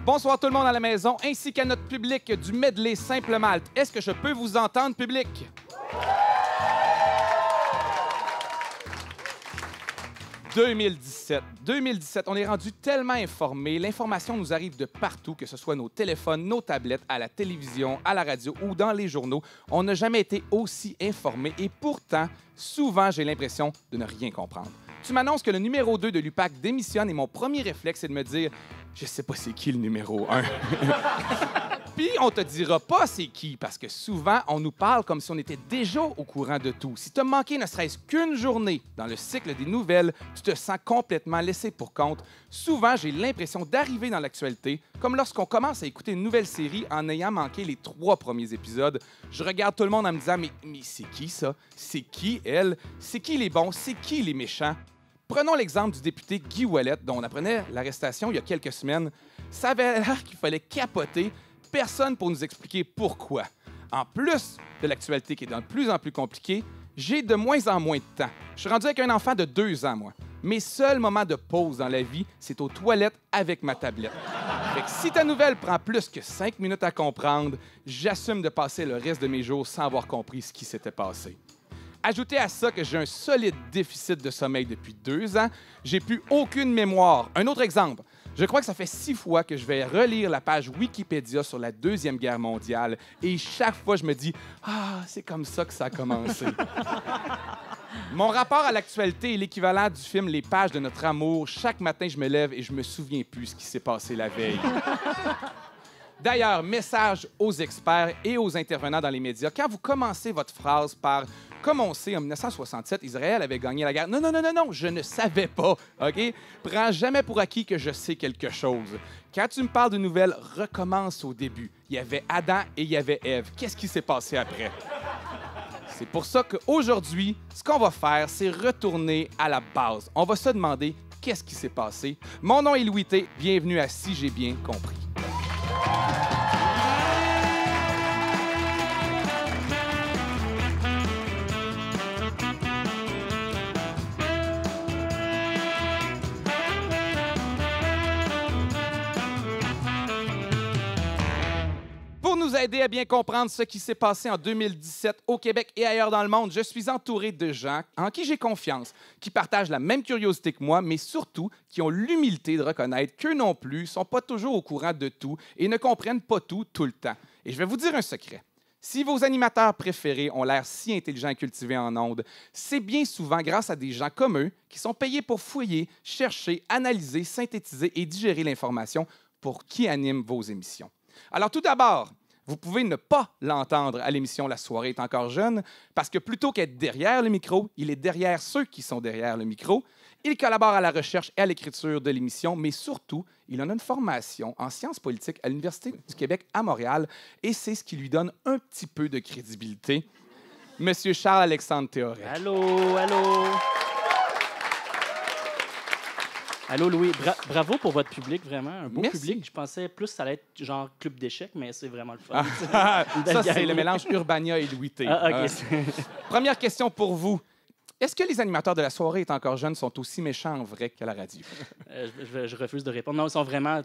Bonsoir tout le monde à la maison, ainsi qu'à notre public du medley Simple Malte. Est-ce que je peux vous entendre, public? 2017, on est rendu tellement informés, l'information nous arrive de partout, que ce soit nos téléphones, nos tablettes, à la télévision, à la radio ou dans les journaux. On n'a jamais été aussi informés et pourtant, souvent, j'ai l'impression de ne rien comprendre. Tu m'annonces que le numéro 2 de l'UPAC démissionne et mon premier réflexe, c'est de me dire « Je sais pas c'est qui le numéro 1 ». Puis on te dira pas c'est qui, parce que souvent, on nous parle comme si on était déjà au courant de tout. Si tu as manqué ne serait-ce qu'une journée dans le cycle des nouvelles, tu te sens complètement laissé pour compte. Souvent, j'ai l'impression d'arriver dans l'actualité, comme lorsqu'on commence à écouter une nouvelle série en ayant manqué les 3 premiers épisodes. Je regarde tout le monde en me disant « Mais c'est qui ça? C'est qui elle? C'est qui les bons? C'est qui les méchants? » Prenons l'exemple du député Guy Ouellet, dont on apprenait l'arrestation il y a quelques semaines. Ça avait l'air qu'il fallait capoter. Personne pour nous expliquer pourquoi. En plus de l'actualité qui est de plus en plus compliquée, j'ai de moins en moins de temps. Je suis rendu avec un enfant de 2 ans, moi. Mes seuls moments de pause dans la vie, c'est aux toilettes avec ma tablette. Fait que si ta nouvelle prend plus que 5 minutes à comprendre, j'assume de passer le reste de mes jours sans avoir compris ce qui s'était passé. Ajoutez à ça que j'ai un solide déficit de sommeil depuis 2 ans. J'ai plus aucune mémoire. Un autre exemple. Je crois que ça fait 6 fois que je vais relire la page Wikipédia sur la Deuxième Guerre mondiale et chaque fois, je me dis « Ah, c'est comme ça que ça a commencé. » Mon rapport à l'actualité est l'équivalent du film Les pages de notre amour. Chaque matin, je me lève et je me souviens plus ce qui s'est passé la veille. D'ailleurs, message aux experts et aux intervenants dans les médias. Quand vous commencez votre phrase par « Comme on sait, en 1967, Israël avait gagné la guerre. » Non, je ne savais pas, OK? Prends jamais pour acquis que je sais quelque chose. Quand tu me parles de nouvelles, recommence au début. Il y avait Adam et il y avait Ève. Qu'est-ce qui s'est passé après? C'est pour ça qu'aujourd'hui, ce qu'on va faire, c'est retourner à la base. On va se demander qu'est-ce qui s'est passé. Mon nom est Louis T. Bienvenue à Si j'ai bien compris. Pour nous aider à bien comprendre ce qui s'est passé en 2017 au Québec et ailleurs dans le monde, je suis entouré de gens en qui j'ai confiance, qui partagent la même curiosité que moi, mais surtout qui ont l'humilité de reconnaître qu'eux non plus sont pas toujours au courant de tout et ne comprennent pas tout le temps. Et je vais vous dire un secret. Si vos animateurs préférés ont l'air si intelligents et cultivés en ondes, c'est bien souvent grâce à des gens comme eux qui sont payés pour fouiller, chercher, analyser, synthétiser et digérer l'information pour qui anime vos émissions. Alors tout d'abord, vous pouvez ne pas l'entendre à l'émission La soirée est encore jeune, parce que plutôt qu'être derrière le micro, il est derrière ceux qui sont derrière le micro. Il collabore à la recherche et à l'écriture de l'émission, mais surtout, il en a une formation en sciences politiques à l'Université du Québec à Montréal, et c'est ce qui lui donne un petit peu de crédibilité. Monsieur Charles-Alexandre Théoret. Allô, allô. Allô, Louis. Bravo pour votre public, vraiment. Un beau Merci. public. Je pensais plus que ça allait être genre club d'échecs, mais c'est vraiment le fun. Ça, c'est le mélange Urbania et Louis T. Ah, OK. Première question pour vous. Est-ce que les animateurs de La soirée est encore jeune sont aussi méchants en vrai qu'à la radio? Je refuse de répondre. Non, ils sont vraiment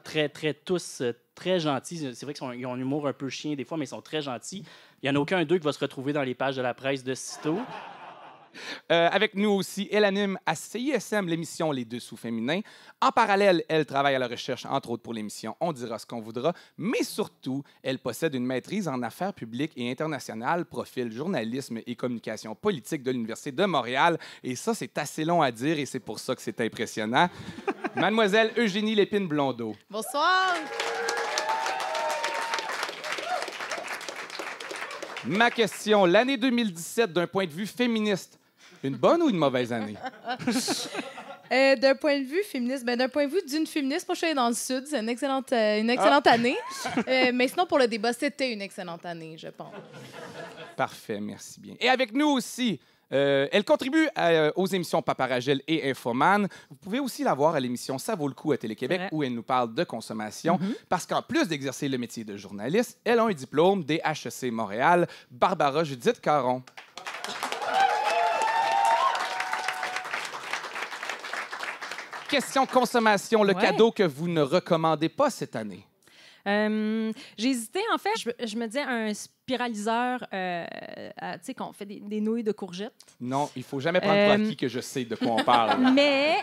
tous très gentils. C'est vrai qu'ils ont un humour un peu chien des fois, mais ils sont très gentils. Il n'y en a aucun d'eux qui va se retrouver dans les pages de la presse de sitôt. Avec nous aussi, elle anime à CISM l'émission Les Dessous féminins. En parallèle, elle travaille à la recherche, entre autres pour l'émission On dira ce qu'on voudra, mais surtout, elle possède une maîtrise en affaires publiques et internationales, profil journalisme et communication politique de l'Université de Montréal. Et ça, c'est assez long à dire et c'est pour ça que c'est impressionnant. Mademoiselle Eugénie Lépine-Blondeau. Bonsoir. Ma question, l'année 2017, d'un point de vue féministe, une bonne ou une mauvaise année? D'un point de vue féministe, d'un point de vue d'une féministe, moi je suis allée dans le Sud, c'est une excellente année. Mais sinon, pour le débat, c'était une excellente année, je pense. Parfait, merci bien. Et avec nous aussi, elle contribue aux émissions Paparagel et Infoman. Vous pouvez aussi la voir à l'émission Ça vaut le coup à Télé-Québec, où elle nous parle de consommation. Parce qu'en plus d'exercer le métier de journaliste, elle a un diplôme des HEC Montréal. Barbara Judith Caron. Question consommation, le cadeau que vous ne recommandez pas cette année. J'ai hésité, en fait, je me disais un spiraliseur, tu sais, qu'on fait des nouilles de courgettes. Non, il faut jamais prendre pour acquis que je sais de quoi on parle. Mais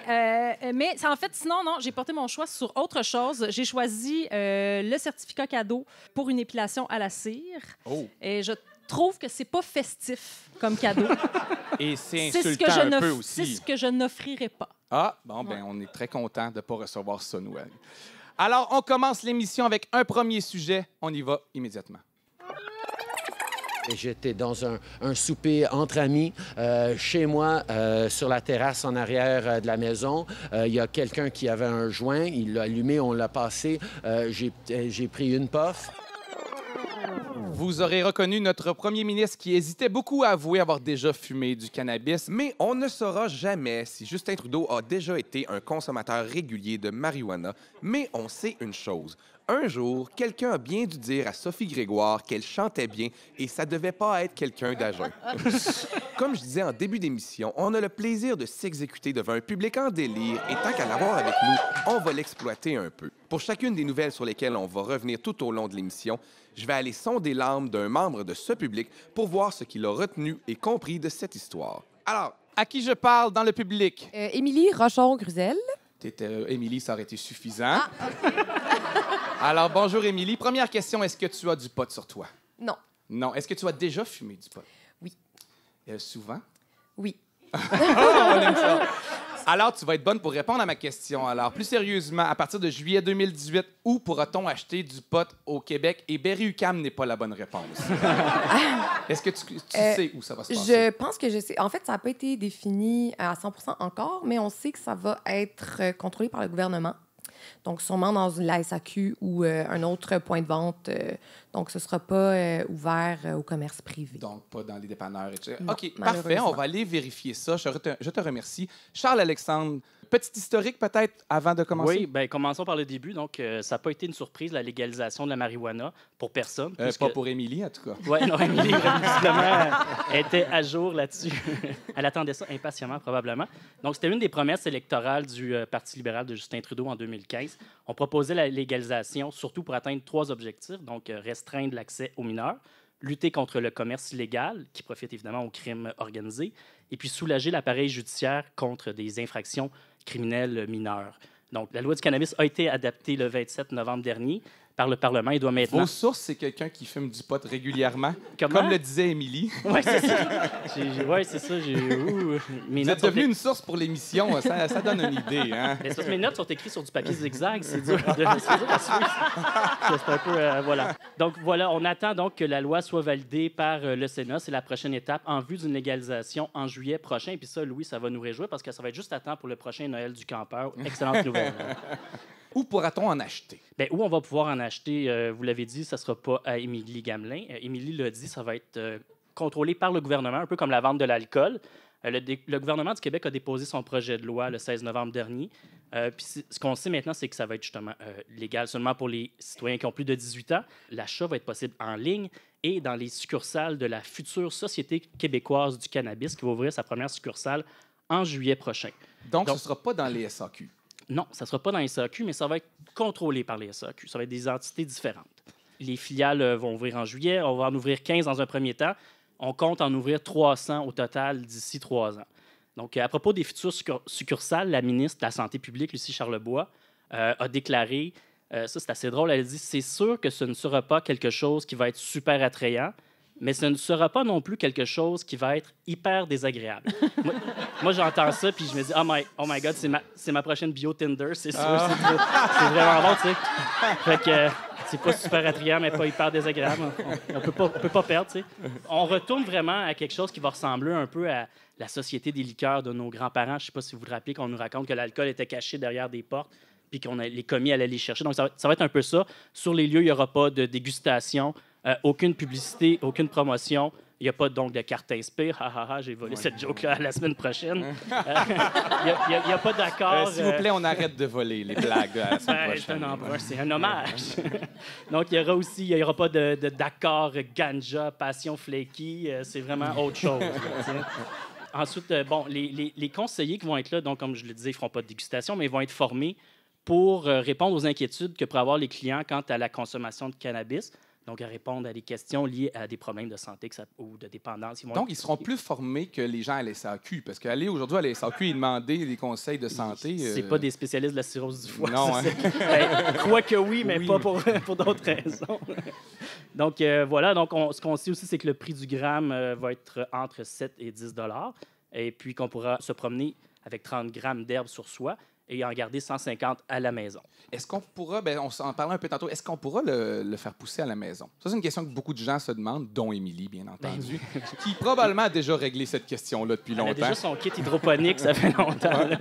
en fait, sinon, non, j'ai porté mon choix sur autre chose. J'ai choisi le certificat cadeau pour une épilation à la cire. Oh. Et je trouve que c'est pas festif comme cadeau. Et c'est C'est ce insultant que je un peu c'est aussi. ce que je n'offrirai pas. Ah, bon, ben, on est très content de ne pas recevoir ça, Noël. Alors, on commence l'émission avec un premier sujet. On y va immédiatement. J'étais dans un souper entre amis, chez moi, sur la terrasse en arrière de la maison. Il y a quelqu'un qui avait un joint, il l'a allumé, on l'a passé. J'ai pris une puff. Vous aurez reconnu notre premier ministre qui hésitait beaucoup à avouer avoir déjà fumé du cannabis. Mais on ne saura jamais si Justin Trudeau a déjà été un consommateur régulier de marijuana. Mais on sait une chose. Un jour, quelqu'un a bien dû dire à Sophie Grégoire qu'elle chantait bien et ça devait pas être quelqu'un d'âgé. Comme je disais en début d'émission, on a le plaisir de s'exécuter devant un public en délire et tant qu'à l'avoir avec nous, on va l'exploiter un peu. Pour chacune des nouvelles sur lesquelles on va revenir tout au long de l'émission, je vais aller sonder l'âme d'un membre de ce public pour voir ce qu'il a retenu et compris de cette histoire. Alors, À qui je parle dans le public? Émilie Rochon-Gruzel. Émilie, ça aurait été suffisant. Alors, bonjour, Émilie. Première question, est-ce que tu as du pot sur toi? Non. Non. Est-ce que tu as déjà fumé du pot? Oui. Souvent? Oui. On aime ça. Alors, tu vas être bonne pour répondre à ma question. Alors, plus sérieusement, à partir de juillet 2018, où pourra-t-on acheter du pot au Québec? Et Berry-UQAM n'est pas la bonne réponse. Est-ce que tu sais où ça va se passer? Je pense que je sais. En fait, ça n'a pas été défini à 100 encore, mais on sait que ça va être contrôlé par le gouvernement. Donc, sûrement dans la SAQ ou un autre point de vente. Donc, ce ne sera pas ouvert au commerce privé. Donc, pas dans les dépanneurs, etc. Non, OK, parfait. malheureusement. On va aller vérifier ça. Je te remercie. Charles-Alexandre, petit historique peut-être avant de commencer? Oui, bien, commençons par le début. Donc, ça n'a pas été une surprise, la légalisation de la marijuana, pour personne. Pas pour Émilie, en tout cas. Oui, non, Émilie, visiblement, était à jour là-dessus. Elle attendait ça impatiemment, probablement. Donc, c'était une des promesses électorales du Parti libéral de Justin Trudeau en 2015. On proposait la légalisation, surtout pour atteindre 3 objectifs. Donc, restreindre l'accès aux mineurs, lutter contre le commerce illégal, qui profite évidemment au crime organisé, et puis soulager l'appareil judiciaire contre des infractions criminelles mineures. Donc, la loi du cannabis a été adaptée le 27 novembre dernier par le Parlement et doit maintenant... Vos sources, c'est quelqu'un qui fume du pot régulièrement, Comment? comme le disait Émilie. Oui, c'est ça. Oui, c'est ça. Vous êtes devenu une source pour l'émission, ça donne une idée. Hein? Mais c'est parce que mes notes sont écrites sur du papier zigzag, c'est dur, c'est dur à suivre. C'est un peu, voilà. Donc, voilà, on attend donc que la loi soit validée par le Sénat. C'est la prochaine étape en vue d'une légalisation en juillet prochain. Et puis ça, Louis, ça va nous réjouir parce que ça va être juste à temps pour le prochain Noël du campeur. Excellente nouvelle. Où pourra-t-on en acheter? Bien, où on va pouvoir en acheter, vous l'avez dit, ça ne sera pas à Émilie Gamelin. Émilie l'a dit, ça va être contrôlé par le gouvernement, un peu comme la vente de l'alcool. Le gouvernement du Québec a déposé son projet de loi le 16 novembre dernier. Puis ce qu'on sait maintenant, c'est que ça va être justement légal seulement pour les citoyens qui ont plus de 18 ans. L'achat va être possible en ligne et dans les succursales de la future Société québécoise du cannabis qui va ouvrir sa première succursale en juillet prochain. Donc, ce ne sera pas dans les SAQ. Non, ça ne sera pas dans les SAQ, mais ça va être contrôlé par les SAQ. Ça va être des entités différentes. Les filiales vont ouvrir en juillet. On va en ouvrir 15 dans un premier temps. On compte en ouvrir 300 au total d'ici 3 ans. Donc, à propos des futures succursales, la ministre de la Santé publique, Lucie Charlebois, a déclaré, ça c'est assez drôle, elle a dit « C'est sûr que ce ne sera pas quelque chose qui va être super attrayant, mais ce ne sera pas non plus quelque chose qui va être hyper désagréable. » Moi, j'entends ça, puis je me dis « Oh my God, c'est ma prochaine bio Tinder, c'est sûr, c'est vraiment bon, tu sais. » Fait que c'est pas super attrayant, mais pas hyper désagréable. On peut pas perdre, tu sais. On retourne vraiment à quelque chose qui va ressembler un peu à la société des liqueurs de nos grands-parents. Je sais pas si vous vous rappelez qu'on nous raconte que l'alcool était caché derrière des portes, puis qu'on les commis allaient les chercher. Donc, ça va être un peu ça. Sur les lieux, il n'y aura pas de dégustation, aucune publicité, aucune promotion. Il n'y a pas donc de carte Inspire. J'ai volé cette joke-là la semaine prochaine. Il n'y a pas d'accord. S'il vous plaît, on arrête de voler les blagues la semaine prochaine. C'est un emprunt, c'est un hommage. Donc, il n'y aura pas d'accord ganja, passion flaky. C'est vraiment autre chose. Là, ensuite, bon, les conseillers qui vont être là, donc, comme je le disais, ils ne feront pas de dégustation, mais ils vont être formés pour répondre aux inquiétudes que pourraient avoir les clients quant à la consommation de cannabis. Donc, à répondre à des questions liées à des problèmes de santé ou de dépendance. Donc, ils seront plus formés que les gens à la SAQ. Parce qu'aller aujourd'hui à la SAQ et demander des conseils de santé... C'est pas des spécialistes de la cirrhose du foie. Non, hein? Quoique oui, mais Oui. pas pour d'autres raisons. Donc, voilà. Donc, ce qu'on sait aussi, c'est que le prix du gramme va être entre 7 et 10 $ et puis qu'on pourra se promener avec 30 grammes d'herbe sur soi et en garder 150 à la maison. Est-ce qu'on pourra, on s'en parlait un peu tantôt, est-ce qu'on pourra le faire pousser à la maison? Ça, c'est une question que beaucoup de gens se demandent, dont Émilie, bien entendu, qui probablement a déjà réglé cette question-là depuis Elle a longtemps. déjà son kit hydroponique, ça fait longtemps. là.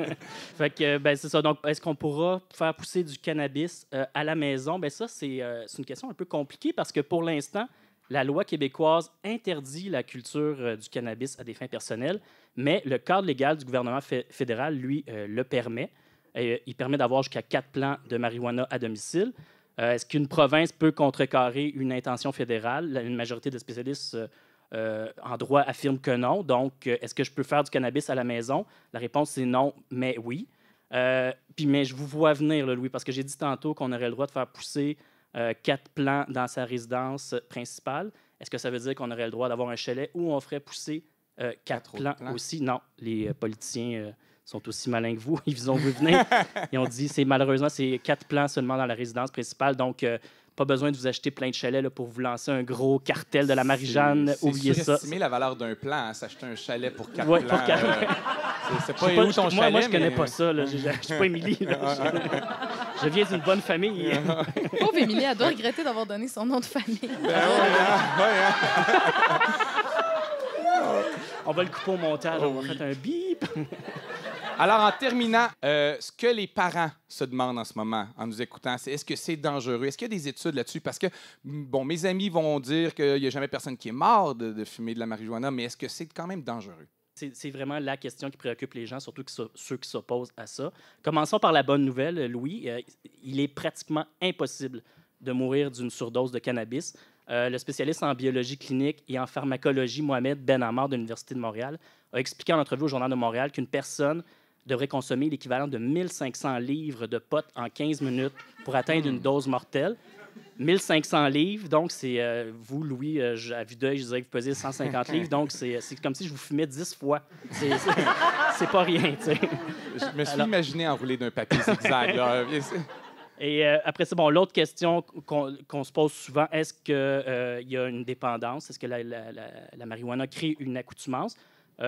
Fait que, c'est ça. Donc, est-ce qu'on pourra faire pousser du cannabis à la maison? Ça, c'est une question un peu compliquée parce que pour l'instant, la loi québécoise interdit la culture du cannabis à des fins personnelles, mais le cadre légal du gouvernement fédéral, lui, le permet. Il permet d'avoir jusqu'à 4 plants de marijuana à domicile. Est-ce qu'une province peut contrecarrer une intention fédérale? Une majorité de spécialistes en droit affirment que non. Donc, est-ce que je peux faire du cannabis à la maison? La réponse, c'est non, mais oui. Mais je vous vois venir, là, Louis, parce que j'ai dit tantôt qu'on aurait le droit de faire pousser 4 plants dans sa résidence principale. Est-ce que ça veut dire qu'on aurait le droit d'avoir un chalet où on ferait pousser 4 plants aussi? Non, les politiciens... sont aussi malins que vous. Ils ont vu venir. Ils ont dit, malheureusement, c'est 4 plants seulement dans la résidence principale. Donc, pas besoin de vous acheter plein de chalets là, pour vous lancer un gros cartel de la Marie-Jeanne. Oubliez ça. C'est la valeur d'un plan, hein, s'acheter un chalet pour 4 Ouais, plans. pour 4 c'est pas où ton chalet, moi, je connais mais- pas ça. Là. Je suis pas Émilie. là. Je viens d'une bonne famille. Pauvre Émilie, elle doit regretter d'avoir donné son nom de famille. On va le couper au montage. On va faire un bip. Alors, en terminant, ce que les parents se demandent en ce moment, en nous écoutant, c'est est-ce que c'est dangereux? Est-ce qu'il y a des études là-dessus? Parce que, bon, mes amis vont dire qu'il n'y a jamais personne qui est mort de fumer de la marijuana, mais est-ce que c'est quand même dangereux? C'est vraiment la question qui préoccupe les gens, surtout ceux qui s'opposent à ça. Commençons par la bonne nouvelle, Louis. Il est pratiquement impossible de mourir d'une surdose de cannabis. Le spécialiste en biologie clinique et en pharmacologie, Mohamed Ben Ammar de l'Université de Montréal, a expliqué en entrevue au Journal de Montréal qu'une personne devrait consommer l'équivalent de 1500 livres de pot en 15 minutes pour atteindre une dose mortelle. 1500 livres, donc c'est vous, Louis, à vue d'œil, je disais que vous pesez 150 livres, donc c'est comme si je vous fumais 10 fois. C'est pas rien, tu sais. Je me suis imaginé enroulé d'un papier zigzag. Là. Et après ça, bon, l'autre question qu'on se pose souvent, est-ce qu'il y a une dépendance? Est-ce que la marijuana crée une accoutumance?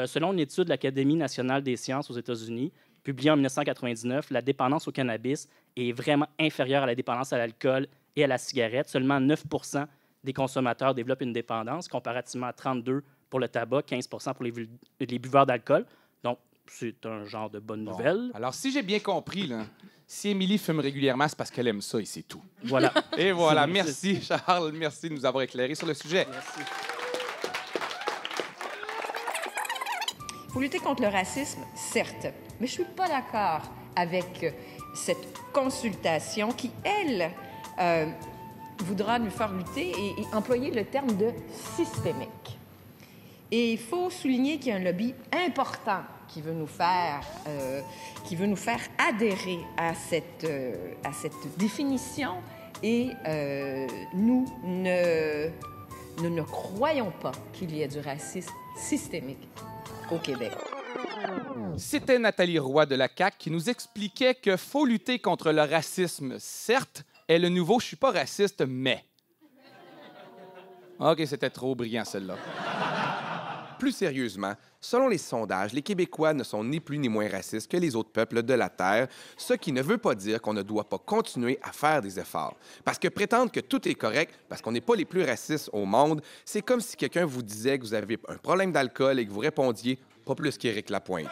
Selon une étude de l'Académie nationale des sciences aux États-Unis, publiée en 1999, la dépendance au cannabis est vraiment inférieure à la dépendance à l'alcool et à la cigarette. Seulement 9 % des consommateurs développent une dépendance, comparativement à 32 % pour le tabac, 15 % pour les buveurs d'alcool. Donc, c'est un genre de bonne nouvelle. Alors, si j'ai bien compris, là, si Émilie fume régulièrement, c'est parce qu'elle aime ça et c'est tout. Voilà. Et voilà. Merci, Charles. Merci de nous avoir éclairés sur le sujet. Merci. Il faut lutter contre le racisme, certes, mais je suis pas d'accord avec cette consultation qui, elle, voudra nous faire lutter et employer le terme de systémique. Et il faut souligner qu'il y a un lobby important qui veut nous faire adhérer à cette définition et nous ne croyons pas qu'il y ait du racisme systémique au Québec. C'était Nathalie Roy de la CAQ qui nous expliquait que faut lutter contre le racisme, certes, et le nouveau « je suis pas raciste, mais ». OK, c'était trop brillant, celle-là. Plus sérieusement, selon les sondages, les Québécois ne sont ni plus ni moins racistes que les autres peuples de la Terre, ce qui ne veut pas dire qu'on ne doit pas continuer à faire des efforts. Parce que prétendre que tout est correct, parce qu'on n'est pas les plus racistes au monde, c'est comme si quelqu'un vous disait que vous avez un problème d'alcool et que vous répondiez « pas plus qu'Éric Lapointe ».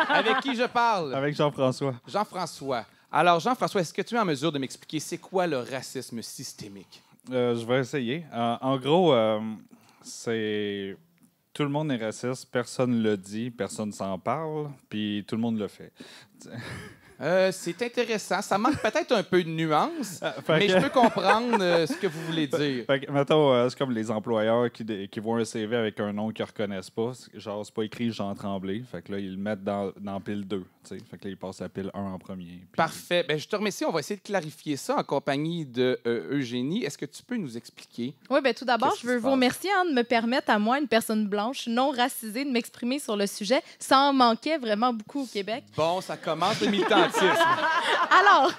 Avec qui je parle? Avec Jean-François. Jean-François. Alors, Jean-François, est-ce que tu es en mesure de m'expliquer c'est quoi le racisme systémique? Je vais essayer. En gros, c'est... Tout le monde est raciste, personne ne le dit, personne s'en parle, puis tout le monde le fait. C'est intéressant. Ça manque peut-être un peu de nuance, Fait mais que- je peux comprendre ce que vous voulez dire. Fait que, mettons, c'est comme les employeurs qui voient un CV avec un nom qu'ils ne reconnaissent pas. Genre, c'est pas écrit Jean Tremblay. Fait que là, ils le mettent dans pile 2. Tu tu sais. Fait que là, ils passent la pile 1 en premier. Puis... Parfait. Ben, je te remercie. On va essayer de clarifier ça en compagnie de Eugénie. Est-ce que tu peux nous expliquer? Oui, bien tout d'abord, Qu'est-ce je qui veux se vous passe? remercier de me permettre à moi, une personne blanche, non racisée, de m'exprimer sur le sujet. Ça en manquait vraiment beaucoup au Québec. Bon, ça commence le militantisme. Alors,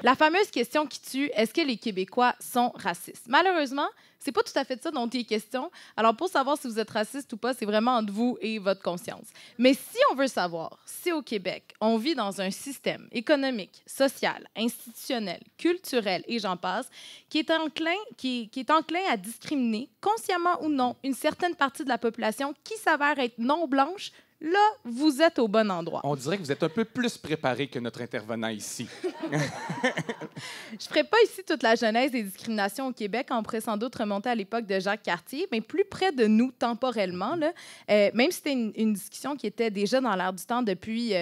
la fameuse question qui tue, est-ce que les Québécois sont racistes? Malheureusement, c'est pas tout à fait de ça dont il est question. Alors, pour savoir si vous êtes raciste ou pas, c'est vraiment entre vous et votre conscience. Mais si on veut savoir si au Québec, on vit dans un système économique, social, institutionnel, culturel et j'en passe, qui est enclin à discriminer, consciemment ou non, une certaine partie de la population qui s'avère être non blanche, là, vous êtes au bon endroit. On dirait que vous êtes un peu plus préparé que notre intervenant ici. Je ne ferai pas ici toute la genèse des discriminations au Québec. On pourrait sans doute remonter à l'époque de Jacques Cartier, mais plus près de nous temporellement, là, même si c'était une discussion qui était déjà dans l'air du temps depuis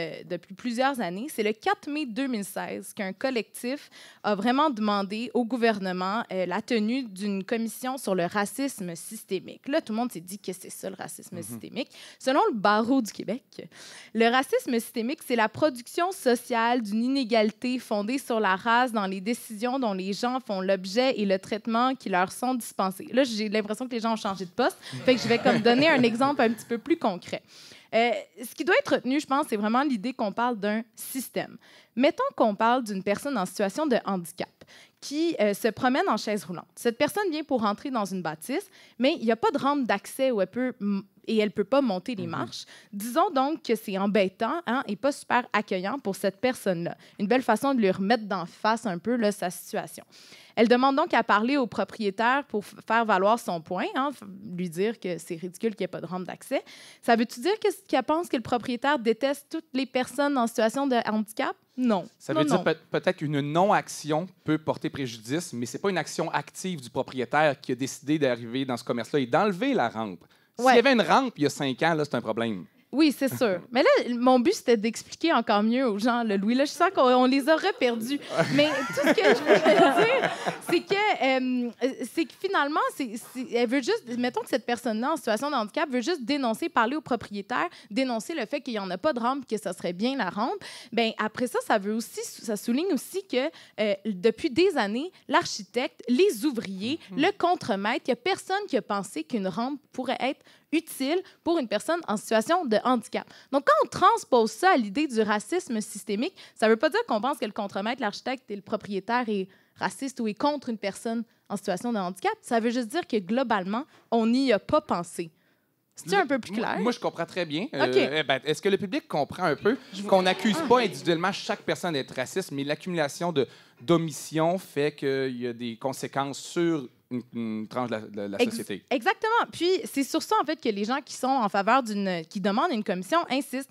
plusieurs années, c'est le 4 mai 2016 qu'un collectif a vraiment demandé au gouvernement la tenue d'une commission sur le racisme systémique. Là, tout le monde s'est dit que c'est ça, le racisme systémique. Selon le barreau du Québec, le racisme systémique, c'est la production sociale d'une inégalité fondée sur la race dans les décisions dont les gens font l'objet et le traitement qui leur sont dispensés. Là, j'ai l'impression que les gens ont changé de poste, fait que je vais comme donner un exemple un petit peu plus concret. Ce qui doit être retenu, je pense, c'est vraiment l'idée qu'on parle d'un système. Mettons qu'on parle d'une personne en situation de handicap qui se promène en chaise roulante. Cette personne vient pour entrer dans une bâtisse, mais il n'y a pas de rampe d'accès où elle peut pas monter les marches. Disons donc que c'est embêtant et pas super accueillant pour cette personne-là. Une belle façon de lui remettre d'en face un peu là, sa situation. Elle demande donc à parler au propriétaire pour faire valoir son point, lui dire que c'est ridicule qu'il n'y ait pas de rampe d'accès. Ça veut-tu dire qu'elle pense que le propriétaire déteste toutes les personnes en situation de handicap? Non. Ça veut dire peut-être qu'une non-action peut porter préjudice, mais ce n'est pas une action active du propriétaire qui a décidé d'arriver dans ce commerce-là et d'enlever la rampe. S'il y avait une rampe il y a 5 ans, là, c'est un problème. Oui, c'est sûr. Mais là, mon but, c'était d'expliquer encore mieux aux gens, là, Louis. Là, je sens qu'on les aurait perdus. Mais tout ce que je veux dire, c'est que finalement, elle veut juste... Mettons que cette personne-là, en situation de handicap, veut juste dénoncer, parler au propriétaire, dénoncer le fait qu'il n'y en a pas de rampe, que ça serait bien la rampe. Bien, après ça, ça souligne aussi que depuis des années, l'architecte, les ouvriers, le contremaître, il n'y a personne qui a pensé qu'une rampe pourrait être utile pour une personne en situation de handicap. Donc, quand on transpose ça à l'idée du racisme systémique, ça ne veut pas dire qu'on pense que le contremaître, l'architecte et le propriétaire est raciste ou est contre une personne en situation de handicap. Ça veut juste dire que, globalement, on n'y a pas pensé. C'est-tu un peu plus clair? Moi, je comprends très bien. OK. Est-ce que le public comprend un peu qu'on n'accuse pas individuellement chaque personne d'être raciste, mais l'accumulation d'omissions fait qu'il y a des conséquences sur une tranche de la société. Exactement. Puis, c'est sur ça, en fait, que les gens qui sont en faveur qui demandent une commission insistent.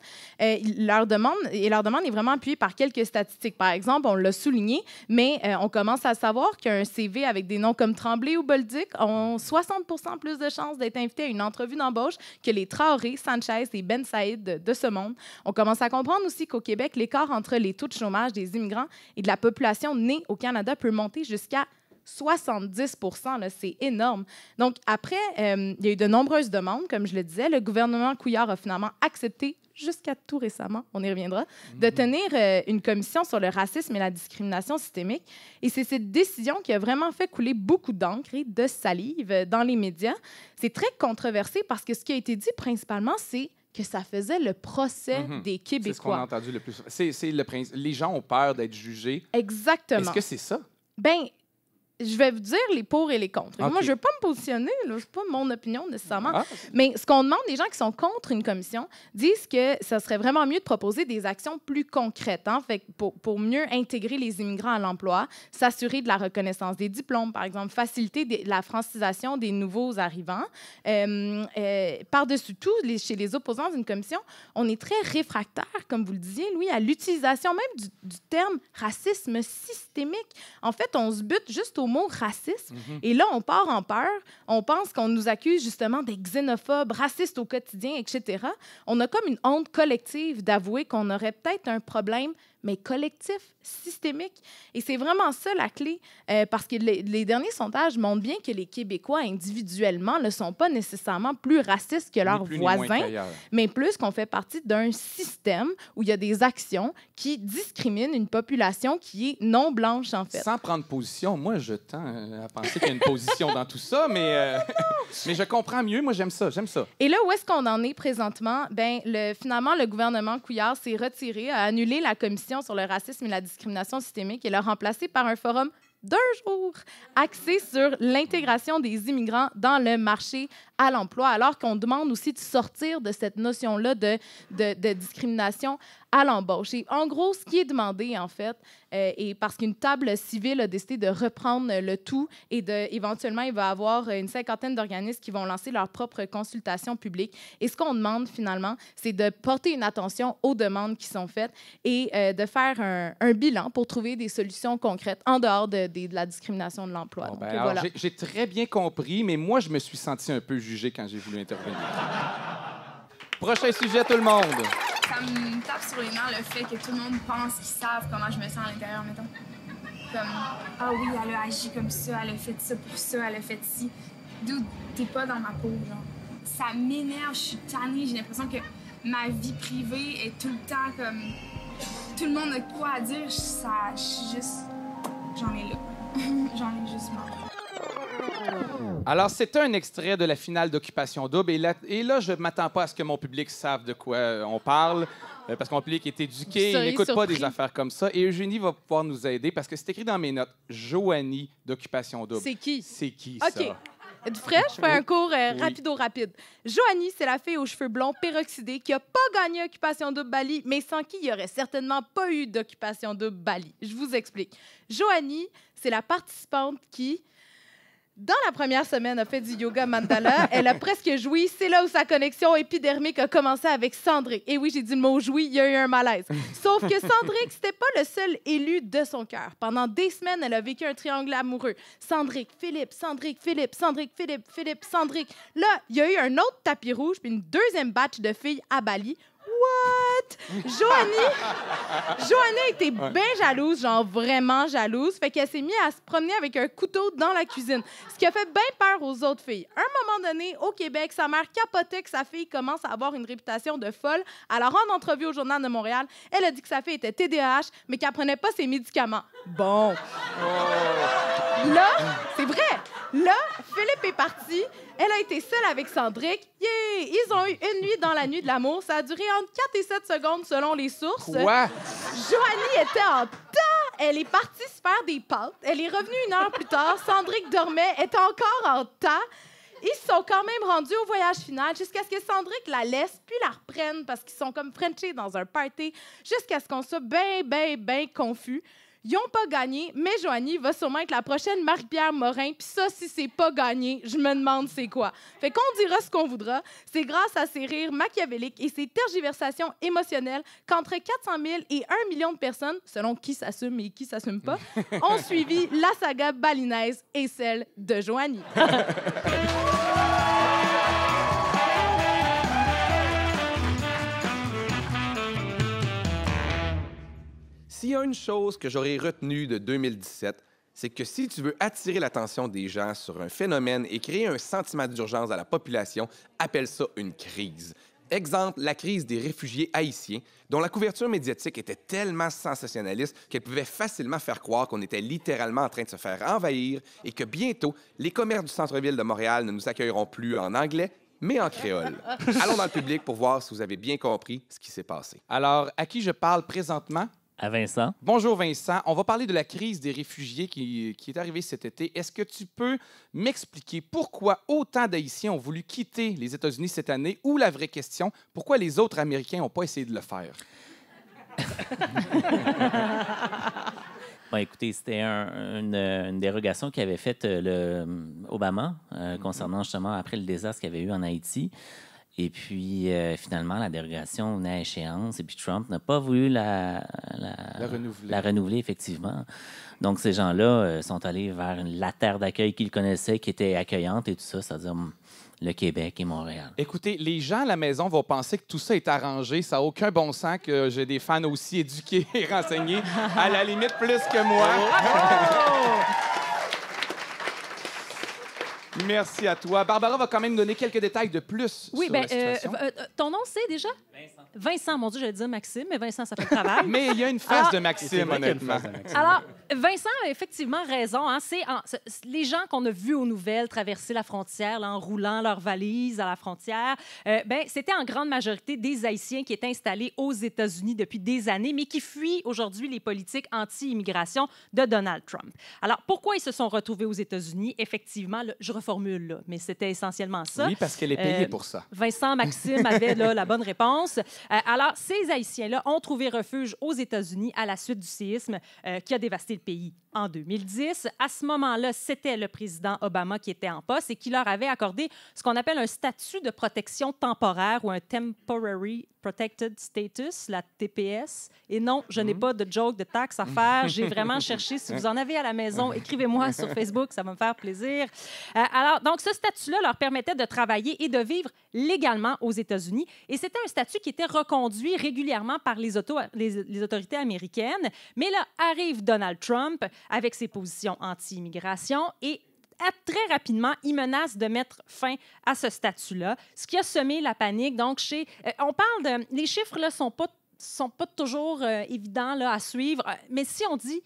Leur demande est vraiment appuyée par quelques statistiques. Par exemple, on l'a souligné, mais on commence à savoir qu'un CV avec des noms comme Tremblay ou Bolduc ont 60 % plus de chances d'être invités à une entrevue d'embauche que les Traoré, Sanchez et Ben Saïd de ce monde. On commence à comprendre aussi qu'au Québec, l'écart entre les taux de chômage des immigrants et de la population née au Canada peut monter jusqu'à 70 %, là, c'est énorme. Donc, après, il y a eu de nombreuses demandes, comme je le disais. Le gouvernement Couillard a finalement accepté, jusqu'à tout récemment, on y reviendra, de tenir une commission sur le racisme et la discrimination systémique. Et c'est cette décision qui a vraiment fait couler beaucoup d'encre et de salive dans les médias. C'est très controversé parce que ce qui a été dit principalement, c'est que ça faisait le procès des Québécois. C'est ce qu'on a entendu le plus. Les gens ont peur d'être jugés. Exactement. Est-ce que c'est ça? Bien, je vais vous dire les pour et les contre. Okay. Moi, je ne veux pas me positionner, ce n'est pas mon opinion nécessairement. Mais ce qu'on demande des gens qui sont contre une commission disent que ça serait vraiment mieux de proposer des actions plus concrètes, fait que pour mieux intégrer les immigrants à l'emploi, s'assurer de la reconnaissance des diplômes, par exemple, faciliter la francisation des nouveaux arrivants. Par-dessus tout, chez les opposants d'une commission, on est très réfractaire, comme vous le disiez, Louis, à l'utilisation même du terme racisme systémique. En fait, on se bute juste au mot racisme. Et là, on part en peur. On pense qu'on nous accuse justement d'être xénophobes, racistes au quotidien, etc. On a comme une honte collective d'avouer qu'on aurait peut-être un problème mais collectif, systémique. Et c'est vraiment ça la clé, parce que les derniers sondages montrent bien que les Québécois individuellement ne sont pas nécessairement plus racistes que leurs voisins, mais plus qu'on fait partie d'un système où il y a des actions qui discriminent une population qui est non blanche, en fait. Sans prendre position, moi, je tends à penser qu'il y a une position dans tout ça, mais je comprends mieux. Moi, j'aime ça. Et là, où est-ce qu'on en est présentement? Bien, finalement, le gouvernement Couillard s'est retiré, a annulé la commission sur le racisme et la discrimination systémique et l'a remplacé par un forum d'1 jour axé sur l'intégration des immigrants dans le marché à l'emploi, alors qu'on demande aussi de sortir de cette notion-là de discrimination à l'embauche. Et en gros, ce qui est demandé, en fait, et parce qu'une table civile a décidé de reprendre le tout et éventuellement, il va y avoir une 50aine d'organismes qui vont lancer leur propre consultation publique. Et ce qu'on demande, finalement, c'est de porter une attention aux demandes qui sont faites et de faire un bilan pour trouver des solutions concrètes en dehors de la discrimination de l'emploi. Bon, Donc, alors, voilà. j'ai très bien compris, mais moi, je me suis senti un peu jugé quand j'ai voulu intervenir. Prochain sujet, tout le monde. Ça me tape sur les nerfs le fait que tout le monde pense qu'ils savent comment je me sens à l'intérieur, mettons. Comme, ah oui, elle a agi comme ça, elle a fait ça pour ça, elle a fait ci. Dude, t'es pas dans ma peau, genre. Ça m'énerve, je suis tannée, j'ai l'impression que ma vie privée est tout le temps comme... Tout le monde a quoi à dire, je suis juste... J'en ai là. J'en ai juste marre. Alors, c'était un extrait de la finale d'Occupation Double. Et là, je ne m'attends pas à ce que mon public sache de quoi on parle, parce que mon public est éduqué, il n'écoute pas des affaires comme ça. Et Eugénie va pouvoir nous aider, parce que c'est écrit dans mes notes. Joanie d'Occupation Double. C'est qui? C'est qui, OK. ça? Êtes-vous prêts? Je fais un cours rapido-rapide. Joanie, c'est la fille aux cheveux blonds peroxydés qui n'a pas gagné Occupation Double Bali, mais sans qui il n'y aurait certainement pas eu d'Occupation Double Bali. Je vous explique. Joanie, c'est la participante qui... Dans la première semaine, a fait du yoga mandala. Elle a presque joui. C'est là où sa connexion épidermique a commencé avec Sandrick. Et oui, j'ai dit le mot joui, il y a eu un malaise. Sauf que Sandrick, c'était pas le seul élu de son cœur. Pendant des semaines, elle a vécu un triangle amoureux. Sandrick, Philippe, Sandrick, Philippe, Sandrick, Philippe, Philippe, Sandrick. Là, il y a eu un autre tapis rouge puis une deuxième batch de filles à Bali. What? Joanie était bien jalouse, genre vraiment jalouse. Fait qu'elle s'est mise à se promener avec un couteau dans la cuisine, ce qui a fait bien peur aux autres filles. À un moment donné, au Québec, sa mère capotait que sa fille commence à avoir une réputation de folle. À la rendre entrevue au Journal de Montréal, elle a dit que sa fille était TDAH, mais qu'elle prenait pas ses médicaments. Bon. Là, c'est vrai. Là, Philippe est parti. Elle a été seule avec Sandrick. Yeah! Ils ont eu une nuit dans la nuit de l'amour. Ça a duré entre 4 et 7 secondes selon les sources. Quoi? Joanie était en temps. Elle est partie se faire des pâtes. Elle est revenue 1 heure plus tard. Sandrick dormait, était encore en temps. Ils se sont quand même rendus au voyage final jusqu'à ce que Sandrick la laisse puis la reprenne parce qu'ils sont comme frenchés dans un party jusqu'à ce qu'on soit bien confus. Ils n'ont pas gagné, mais Joanie va sûrement être la prochaine Marie-Pierre Morin. Puis ça, si c'est pas gagné, je me demande c'est quoi. Fait qu'on dira ce qu'on voudra. C'est grâce à ses rires machiavéliques et ses tergiversations émotionnelles qu'entre 400 000 et 1 million de personnes, selon qui s'assume et qui s'assume pas, ont suivi la saga balinaise et celle de Joanie. S'il y a une chose que j'aurais retenue de 2017, c'est que si tu veux attirer l'attention des gens sur un phénomène et créer un sentiment d'urgence à la population, appelle ça une crise. Exemple, la crise des réfugiés haïtiens, dont la couverture médiatique était tellement sensationnaliste qu'elle pouvait facilement faire croire qu'on était littéralement en train de se faire envahir et que bientôt, les commerces du centre-ville de Montréal ne nous accueilleront plus en anglais, mais en créole. Allons dans le public pour voir si vous avez bien compris ce qui s'est passé. Alors, à qui je parle présentement? À Vincent. Bonjour Vincent. On va parler de la crise des réfugiés qui est arrivée cet été. Est-ce que tu peux m'expliquer pourquoi autant d'Haïtiens ont voulu quitter les États-Unis cette année ou la vraie question, pourquoi les autres Américains n'ont pas essayé de le faire? Bon, écoutez, c'était une dérogation qu'avait faite Obama concernant justement après le désastre qu'il y avait eu en Haïti. Et puis, finalement, la dérogation venait à échéance et puis Trump n'a pas voulu la renouveler, effectivement. Donc, ces gens-là sont allés vers la terre d'accueil qu'ils connaissaient, qui était accueillante et tout ça, c'est-à-dire le Québec et Montréal. Écoutez, les gens à la maison vont penser que tout ça est arrangé. Ça n'a aucun bon sens que j'ai des fans aussi éduqués et renseignés, à la limite plus que moi. Merci à toi. Barbara va quand même donner quelques détails de plus Oui, sur bien, la situation. ton nom, c'est déjà? Vincent, mon Dieu, j'allais dire Maxime, mais Vincent, ça fait le travail. Mais il y a une face de Maxime, vrai qu'il y a une honnêtement. face de Maxime. Alors, Vincent a effectivement raison. Hein. Les gens qu'on a vus aux nouvelles traverser la frontière là, en roulant leurs valises à la frontière, c'était en grande majorité des Haïtiens qui étaient installés aux États-Unis depuis des années, mais qui fuient aujourd'hui les politiques anti-immigration de Donald Trump. Alors, pourquoi ils se sont retrouvés aux États-Unis? Effectivement, là, je reformule, là, mais c'était essentiellement ça. Oui, parce qu'elle est payée pour ça. Vincent, Maxime avait là, la bonne réponse. Alors, ces Haïtiens-là ont trouvé refuge aux États-Unis à la suite du séisme qui a dévasté le pays en 2010. À ce moment-là, c'était le président Obama qui était en poste et qui leur avait accordé ce qu'on appelle un statut de protection temporaire ou un Temporary Protected Status, la TPS. Et non, je n'ai pas de joke de taxe à faire. J'ai vraiment cherché. Si vous en avez à la maison, écrivez-moi sur Facebook, ça va me faire plaisir. Alors, donc, ce statut-là leur permettait de travailler et de vivre légalement aux États-Unis. Et c'était un statut qui était reconduit régulièrement par les autorités américaines. Mais là, arrive Donald Trump avec ses positions anti-immigration et très rapidement, il menace de mettre fin à ce statut-là, ce qui a semé la panique. Donc, on parle de... Les chiffres là sont pas toujours évidents là, à suivre, mais si on dit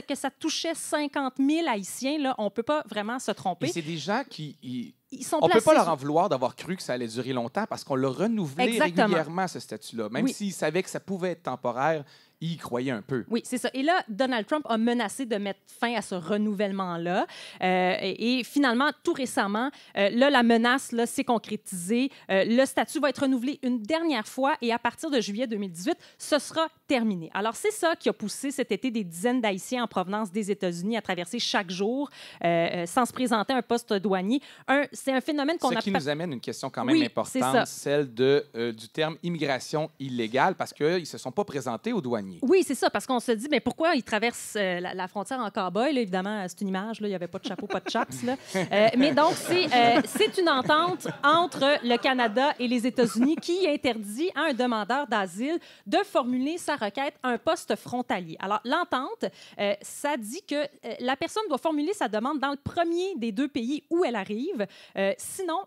que ça touchait 50 000 Haïtiens, là, on ne peut pas vraiment se tromper. Et c'est des gens qui... On ne peut pas leur en vouloir d'avoir cru que ça allait durer longtemps parce qu'on l'a renouvelé Exactement. régulièrement, ce statut-là. Même s'ils savaient que ça pouvait être temporaire, ils y croyaient un peu. Oui, c'est ça. Et là, Donald Trump a menacé de mettre fin à ce renouvellement-là. Et finalement, tout récemment, là, la menace là, s'est concrétisée. Le statut va être renouvelé une dernière fois et à partir de juillet 2018, ce sera terminé. Alors, c'est ça qui a poussé cet été des dizaines d'Haïtiens en provenance des États-Unis à traverser chaque jour sans se présenter à un poste douanier. C'est un phénomène qu'on a... Ce qui nous amène une question quand même importante, celle du terme immigration illégale, parce qu'ils ne se sont pas présentés aux douaniers. Oui, c'est ça, parce qu'on se dit, mais pourquoi ils traversent la frontière en cow-boy? Là, évidemment, c'est une image, là, il n'y avait pas de chapeau, pas de chaps. Là. Mais donc, c'est une entente entre le Canada et les États-Unis qui interdit à un demandeur d'asile de formuler sa requête à un poste frontalier. Alors, l'entente, ça dit que la personne doit formuler sa demande dans le premier des deux pays où elle arrive. Sinon,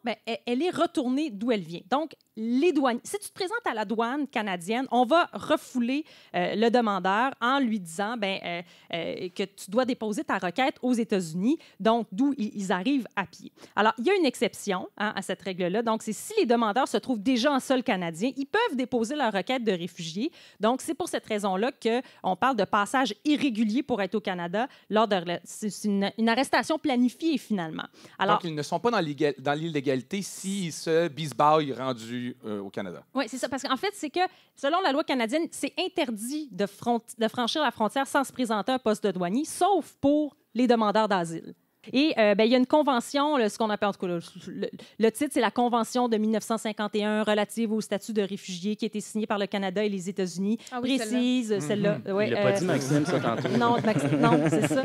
elle est retournée d'où elle vient. Donc, les douaniers, si tu te présentes à la douane canadienne, on va refouler le demandeur en lui disant que tu dois déposer ta requête aux États-Unis, donc d'où ils arrivent à pied. Alors, il y a une exception à cette règle-là. Donc, c'est si les demandeurs se trouvent déjà en sol canadien, ils peuvent déposer leur requête de réfugié. Donc, c'est pour cette raison-là qu'on parle de passage irrégulier pour être au Canada lors de... C'est une arrestation planifiée, finalement. Alors, donc, ils ne sont pas dans l'illégalité s'ils se bisbaillent rendus au Canada. Oui, c'est ça. Parce qu'en fait, c'est que, selon la loi canadienne, c'est interdit de franchir la frontière sans se présenter à un poste de douanier, sauf pour les demandeurs d'asile. Et il y a une convention, ce qu'on appelle, en tout cas, le titre, c'est la Convention de 1951 relative au statut de réfugié qui a été signée par le Canada et les États-Unis. Ah oui, précise celle-là. Il n'a pas dit Maxime, ça, tantôt. Non, c'est ça.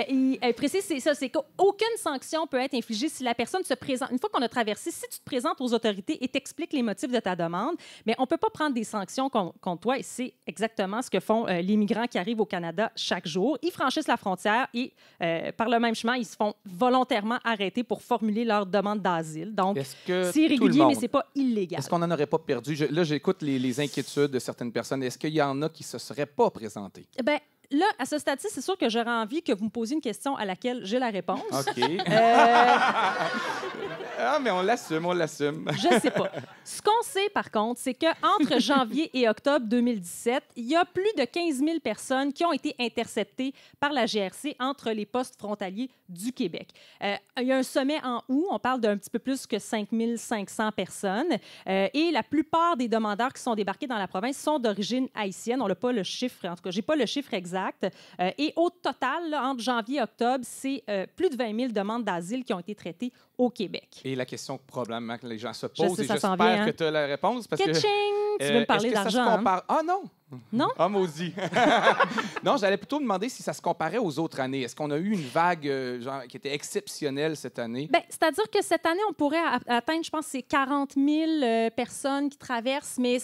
Il précise, c'est ça, c'est qu'aucune sanction peut être infligée si la personne se présente. Une fois qu'on a traversé, si tu te présentes aux autorités et t'expliques les motifs de ta demande, mais on ne peut pas prendre des sanctions contre toi. Et c'est exactement ce que font les migrants qui arrivent au Canada chaque jour. Ils franchissent la frontière et, par le même chemin, ils se font volontairement arrêter pour formuler leur demande d'asile. Donc, c'est irrégulier, mais ce n'est pas illégal. Est-ce qu'on n'en aurait pas perdu? Là, j'écoute les inquiétudes de certaines personnes. Est-ce qu'il y en a qui ne se seraient pas présentés? Bien, là, à ce stade-ci, c'est sûr que j'aurais envie que vous me posiez une question à laquelle j'ai la réponse. OK. Ah, mais on l'assume. Je ne sais pas. Ce qu'on sait, par contre, c'est qu'entre janvier et octobre 2017, il y a plus de 15 000 personnes qui ont été interceptées par la GRC entre les postes frontaliers du Québec. Il y a un sommet en août, on parle d'un petit peu plus que 5 500 personnes. Et la plupart des demandeurs qui sont débarqués dans la province sont d'origine haïtienne. On n'a pas le chiffre, en tout cas, je n'ai pas le chiffre exact. Et au total, là, entre janvier et octobre, c'est plus de 20 000 demandes d'asile qui ont été traitées au Québec. Et la question probablement que les gens se posent, sais, et ça s'en j'espère vient, que tu as la réponse. Parce que que tu veux me parler est-ce que ça se d'argent. Hein? compare... Ah non! Non? Ah, maudit! Non, j'allais plutôt me demander si ça se comparait aux autres années. Est-ce qu'on a eu une vague genre, qui était exceptionnelle cette année? Ben, c'est-à-dire que cette année, on pourrait atteindre, je pense, c'est 40 000 personnes qui traversent, mais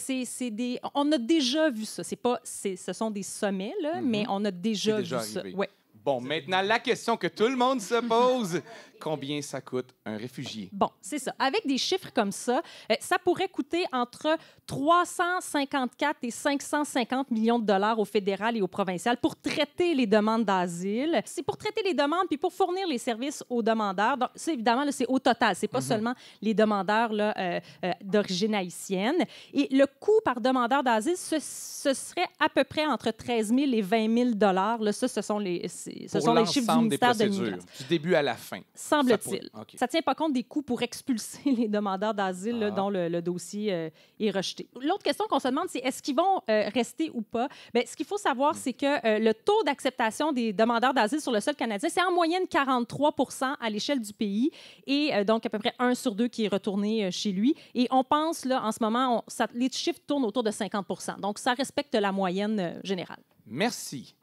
on a déjà vu ça. Ce sont des sommets, là, mais on a déjà, vu ça. Ouais. Bon, maintenant, la question que tout le monde se pose, combien ça coûte un réfugié? Bon, c'est ça. Avec des chiffres comme ça, ça pourrait coûter entre 354 et 550 millions de dollars au fédéral et au provincial pour traiter les demandes d'asile. C'est pour traiter les demandes puis pour fournir les services aux demandeurs. Donc, ça, évidemment, là, c'est au total. C'est pas seulement les demandeurs là, d'origine haïtienne. Et le coût par demandeur d'asile, ce serait à peu près entre 13 000 et 20 000 dollars. Là, ça, ce sont les chiffres du ministère de l'Immigration. Du début à la fin. Semble-t-il. Okay. Ça ne tient pas compte des coûts pour expulser les demandeurs d'asile là, dont le dossier est rejeté. L'autre question qu'on se demande, c'est est-ce qu'ils vont rester ou pas? Bien, ce qu'il faut savoir, c'est que le taux d'acceptation des demandeurs d'asile sur le sol canadien, c'est en moyenne 43 % à l'échelle du pays et donc à peu près 1 sur 2 qui est retourné chez lui. Et on pense, là, en ce moment, les chiffres tournent autour de 50 %. Donc, ça respecte la moyenne générale. Merci.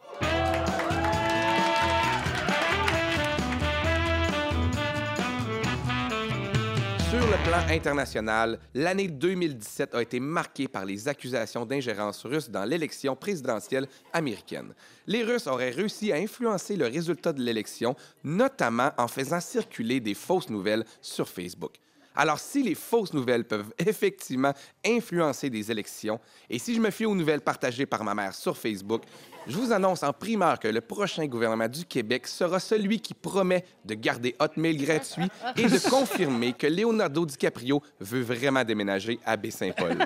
Sur le plan international, l'année 2017 a été marquée par les accusations d'ingérence russe dans l'élection présidentielle américaine. Les Russes auraient réussi à influencer le résultat de l'élection, notamment en faisant circuler des fausses nouvelles sur Facebook. Alors, si les fausses nouvelles peuvent effectivement influencer des élections, et si je me fie aux nouvelles partagées par ma mère sur Facebook, je vous annonce en primeur que le prochain gouvernement du Québec sera celui qui promet de garder Hotmail gratuit et de confirmer que Leonardo DiCaprio veut vraiment déménager à Baie-Saint-Paul.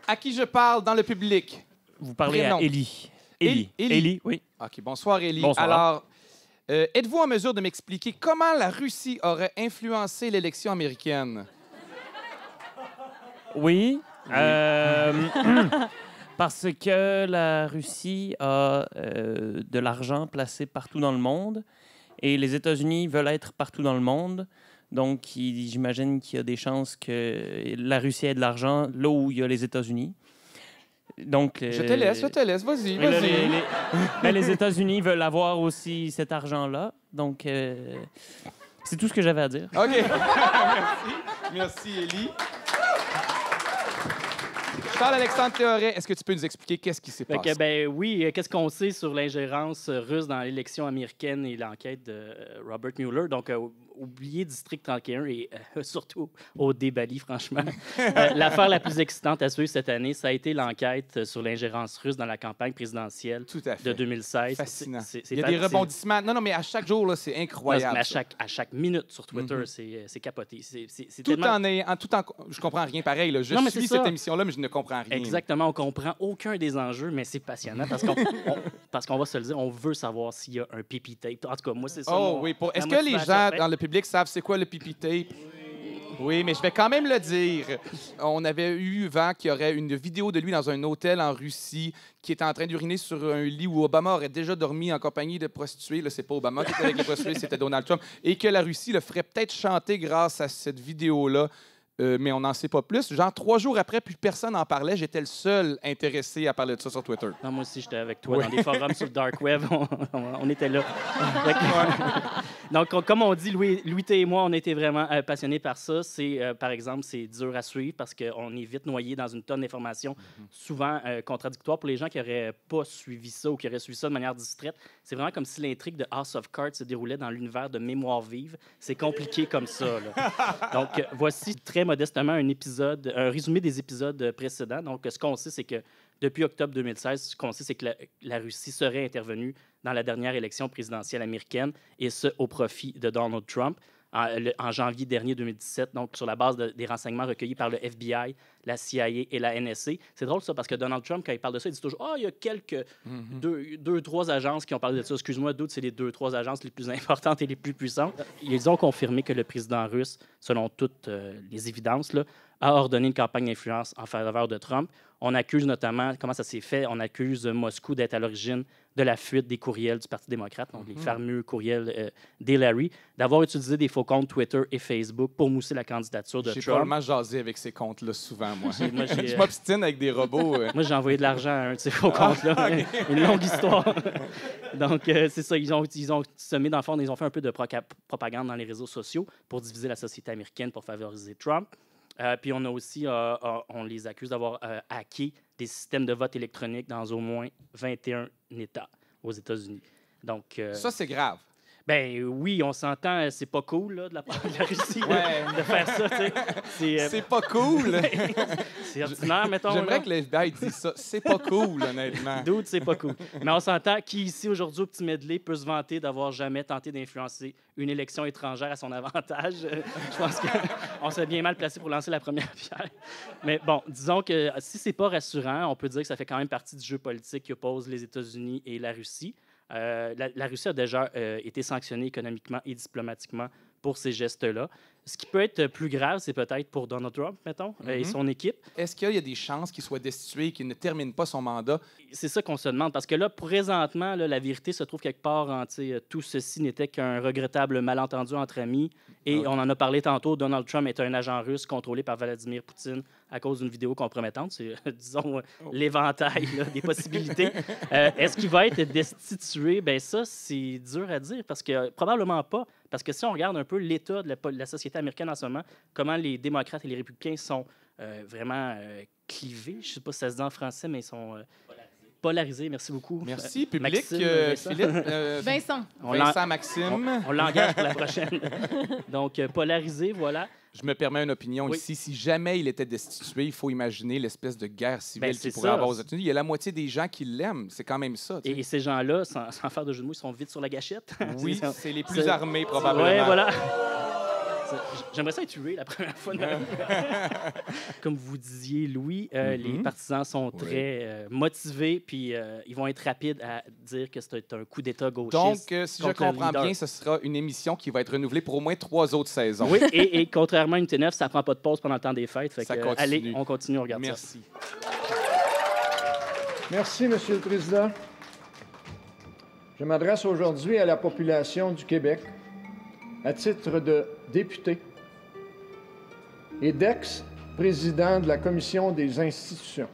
À qui je parle dans le public? Vous parlez Prénom. à Élie. Élie, oui. OK, bonsoir, Élie. Bonsoir. Alors, êtes-vous en mesure de m'expliquer comment la Russie aurait influencé l'élection américaine? Oui. Parce que la Russie a de l'argent placé partout dans le monde et les États-Unis veulent être partout dans le monde. Donc, j'imagine qu'il y a des chances que la Russie ait de l'argent là où il y a les États-Unis. Donc, Je te laisse, vas-y, mais là, vas-y. mais les États-Unis veulent avoir aussi cet argent-là. Donc, c'est tout ce que j'avais à dire. OK. Merci, Élie. Charles-Alexandre Théoret, est-ce que tu peux nous expliquer qu'est-ce qui s'est passé? Oui, qu'est-ce qu'on sait sur l'ingérence russe dans l'élection américaine et l'enquête de Robert Mueller? Donc, oubliez District 31 et surtout au débali, franchement. L'affaire la plus excitante à suivre cette année, ça a été l'enquête sur l'ingérence russe dans la campagne présidentielle de 2016. Fascinant. Il y a des rebondissements. Non, mais à chaque jour, là, c'est incroyable. À chaque minute sur Twitter, c'est capoté. Je comprends rien pareil. Là. Je suis cette émission-là, mais je ne comprends rien. Exactement. On comprend aucun des enjeux, mais c'est passionnant parce qu'on va se le dire, on veut savoir s'il y a un pipi tape. En tout cas, moi, c'est ça. Est-ce que les gens dans le public savent c'est quoi le pipi tape? Oui, mais je vais quand même le dire. On avait eu vent qu'il y aurait une vidéo de lui dans un hôtel en Russie qui était en train d'uriner sur un lit où Obama aurait déjà dormi en compagnie de prostituées. Là, c'est pas Obama qui était avec les prostituées, c'était Donald Trump. Et que la Russie le ferait peut-être chanter grâce à cette vidéo-là. Mais on n'en sait pas plus. Genre, 3 jours après, plus personne n'en parlait. J'étais le seul intéressé à parler de ça sur Twitter. Non, moi aussi, j'étais avec toi dans des forums sur le Dark Web. On était là. Donc, comme on dit, Louis T et moi, on était vraiment passionnés par ça. Par exemple, c'est dur à suivre parce qu'on est vite noyé dans une tonne d'informations, souvent contradictoires pour les gens qui n'auraient pas suivi ça ou qui auraient suivi ça de manière distraite. C'est vraiment comme si l'intrigue de House of Cards se déroulait dans l'univers de Mémoire vive. C'est compliqué comme ça. Là. Donc, voici très modestement un résumé des épisodes précédents. Donc, ce qu'on sait, c'est que depuis octobre 2016, ce qu'on sait, c'est que la Russie serait intervenue dans la dernière élection présidentielle américaine, et ce, au profit de Donald Trump. En janvier dernier 2017, donc sur la base des renseignements recueillis par le FBI, la CIA et la NSA. C'est drôle ça, parce que Donald Trump, quand il parle de ça, il dit toujours « Ah, il y a quelques 2-3 agences qui ont parlé de ça. » Excuse-moi, d'autres, c'est les 2-3 agences les plus importantes et les plus puissantes. Ils ont confirmé que le président russe, selon toutes les évidences, là, a ordonné une campagne d'influence en faveur de Trump. On accuse notamment, comment ça s'est fait, on accuse Moscou d'être à l'origine de la fuite des courriels du Parti démocrate, donc les fameux courriels d'Hillary, d'avoir utilisé des faux comptes Twitter et Facebook pour mousser la candidature de J'ai Trump. probablement jasé avec ces comptes-là souvent, moi. Moi, Je m'obstine avec des robots. Moi, j'ai envoyé de l'argent à un de ces faux comptes-là. Une longue histoire. Donc, c'est ça. Ils ont semé, dans le fond, ils ont fait un peu de propagande dans les réseaux sociaux pour diviser la société américaine pour favoriser Trump. Puis on a aussi, on les accuse d'avoir hacké des systèmes de vote électronique dans au moins 21 États aux États-Unis. Donc, Ça, c'est grave. Ben oui, on s'entend, c'est pas cool là, de la part de la Russie de faire ça. C'est pas cool. C'est ordinaire, mettons. J'aimerais là. que le FBI dise ça. C'est pas cool, honnêtement. D'autres, c'est pas cool. Mais on s'entend qui ici, aujourd'hui, au Petit Medley, peut se vanter d'avoir jamais tenté d'influencer une élection étrangère à son avantage. Je pense qu'on serait bien mal placé pour lancer la première pierre. Mais bon, disons que si c'est pas rassurant, on peut dire que ça fait quand même partie du jeu politique qui oppose les États-Unis et la Russie. La Russie a déjà été sanctionnée économiquement et diplomatiquement pour ces gestes-là. Ce qui peut être plus grave, c'est peut-être pour Donald Trump, mettons, et son équipe. Est-ce qu'il y a des chances qu'il soit destitué, qu'il ne termine pas son mandat? C'est ça qu'on se demande, parce que là, présentement, là, la vérité se trouve quelque part en tout ceci n'était qu'un regrettable malentendu entre amis. Et on en a parlé tantôt, Donald Trump est un agent russe contrôlé par Vladimir Poutine à cause d'une vidéo compromettante. C'est, disons, l'éventail là, des possibilités. Est-ce qu'il va être destitué? Bien, ça, c'est dur à dire, parce que probablement pas. Parce que si on regarde un peu l'état de la société américaine en ce moment, comment les démocrates et les républicains sont vraiment clivés, je ne sais pas si ça se dit en français, mais ils sont polarisés. Merci beaucoup. Merci, public. Maxime, Philippe. Vincent. Maxime. On l'engage pour la prochaine. Donc, polarisé, voilà. Je me permets une opinion ici. Si jamais il était destitué, il faut imaginer l'espèce de guerre civile qu'il pourrait avoir aux États-Unis. Il y a la moitié des gens qui l'aiment. C'est quand même ça. Et ces gens-là, sans faire de jeu de mots, ils sont vite sur la gâchette. Oui, c'est les plus armés, probablement. Oui, voilà. J'aimerais ça être tué la première fois de ma vie. Comme vous disiez, Louis, les partisans sont très motivés, puis ils vont être rapides à dire que c'est un coup d'État gauchiste. Donc, si je comprends bien, ce sera une émission qui va être renouvelée pour au moins 3 autres saisons. Oui, et contrairement à Unité 9, ça ne prend pas de pause pendant le temps des fêtes. Fait ça que, continue. Allez, on continue, on regarde Merci. ça. Merci, Monsieur le Président. Je m'adresse aujourd'hui à la population du Québec à titre de député et d'ex-président de la Commission des institutions.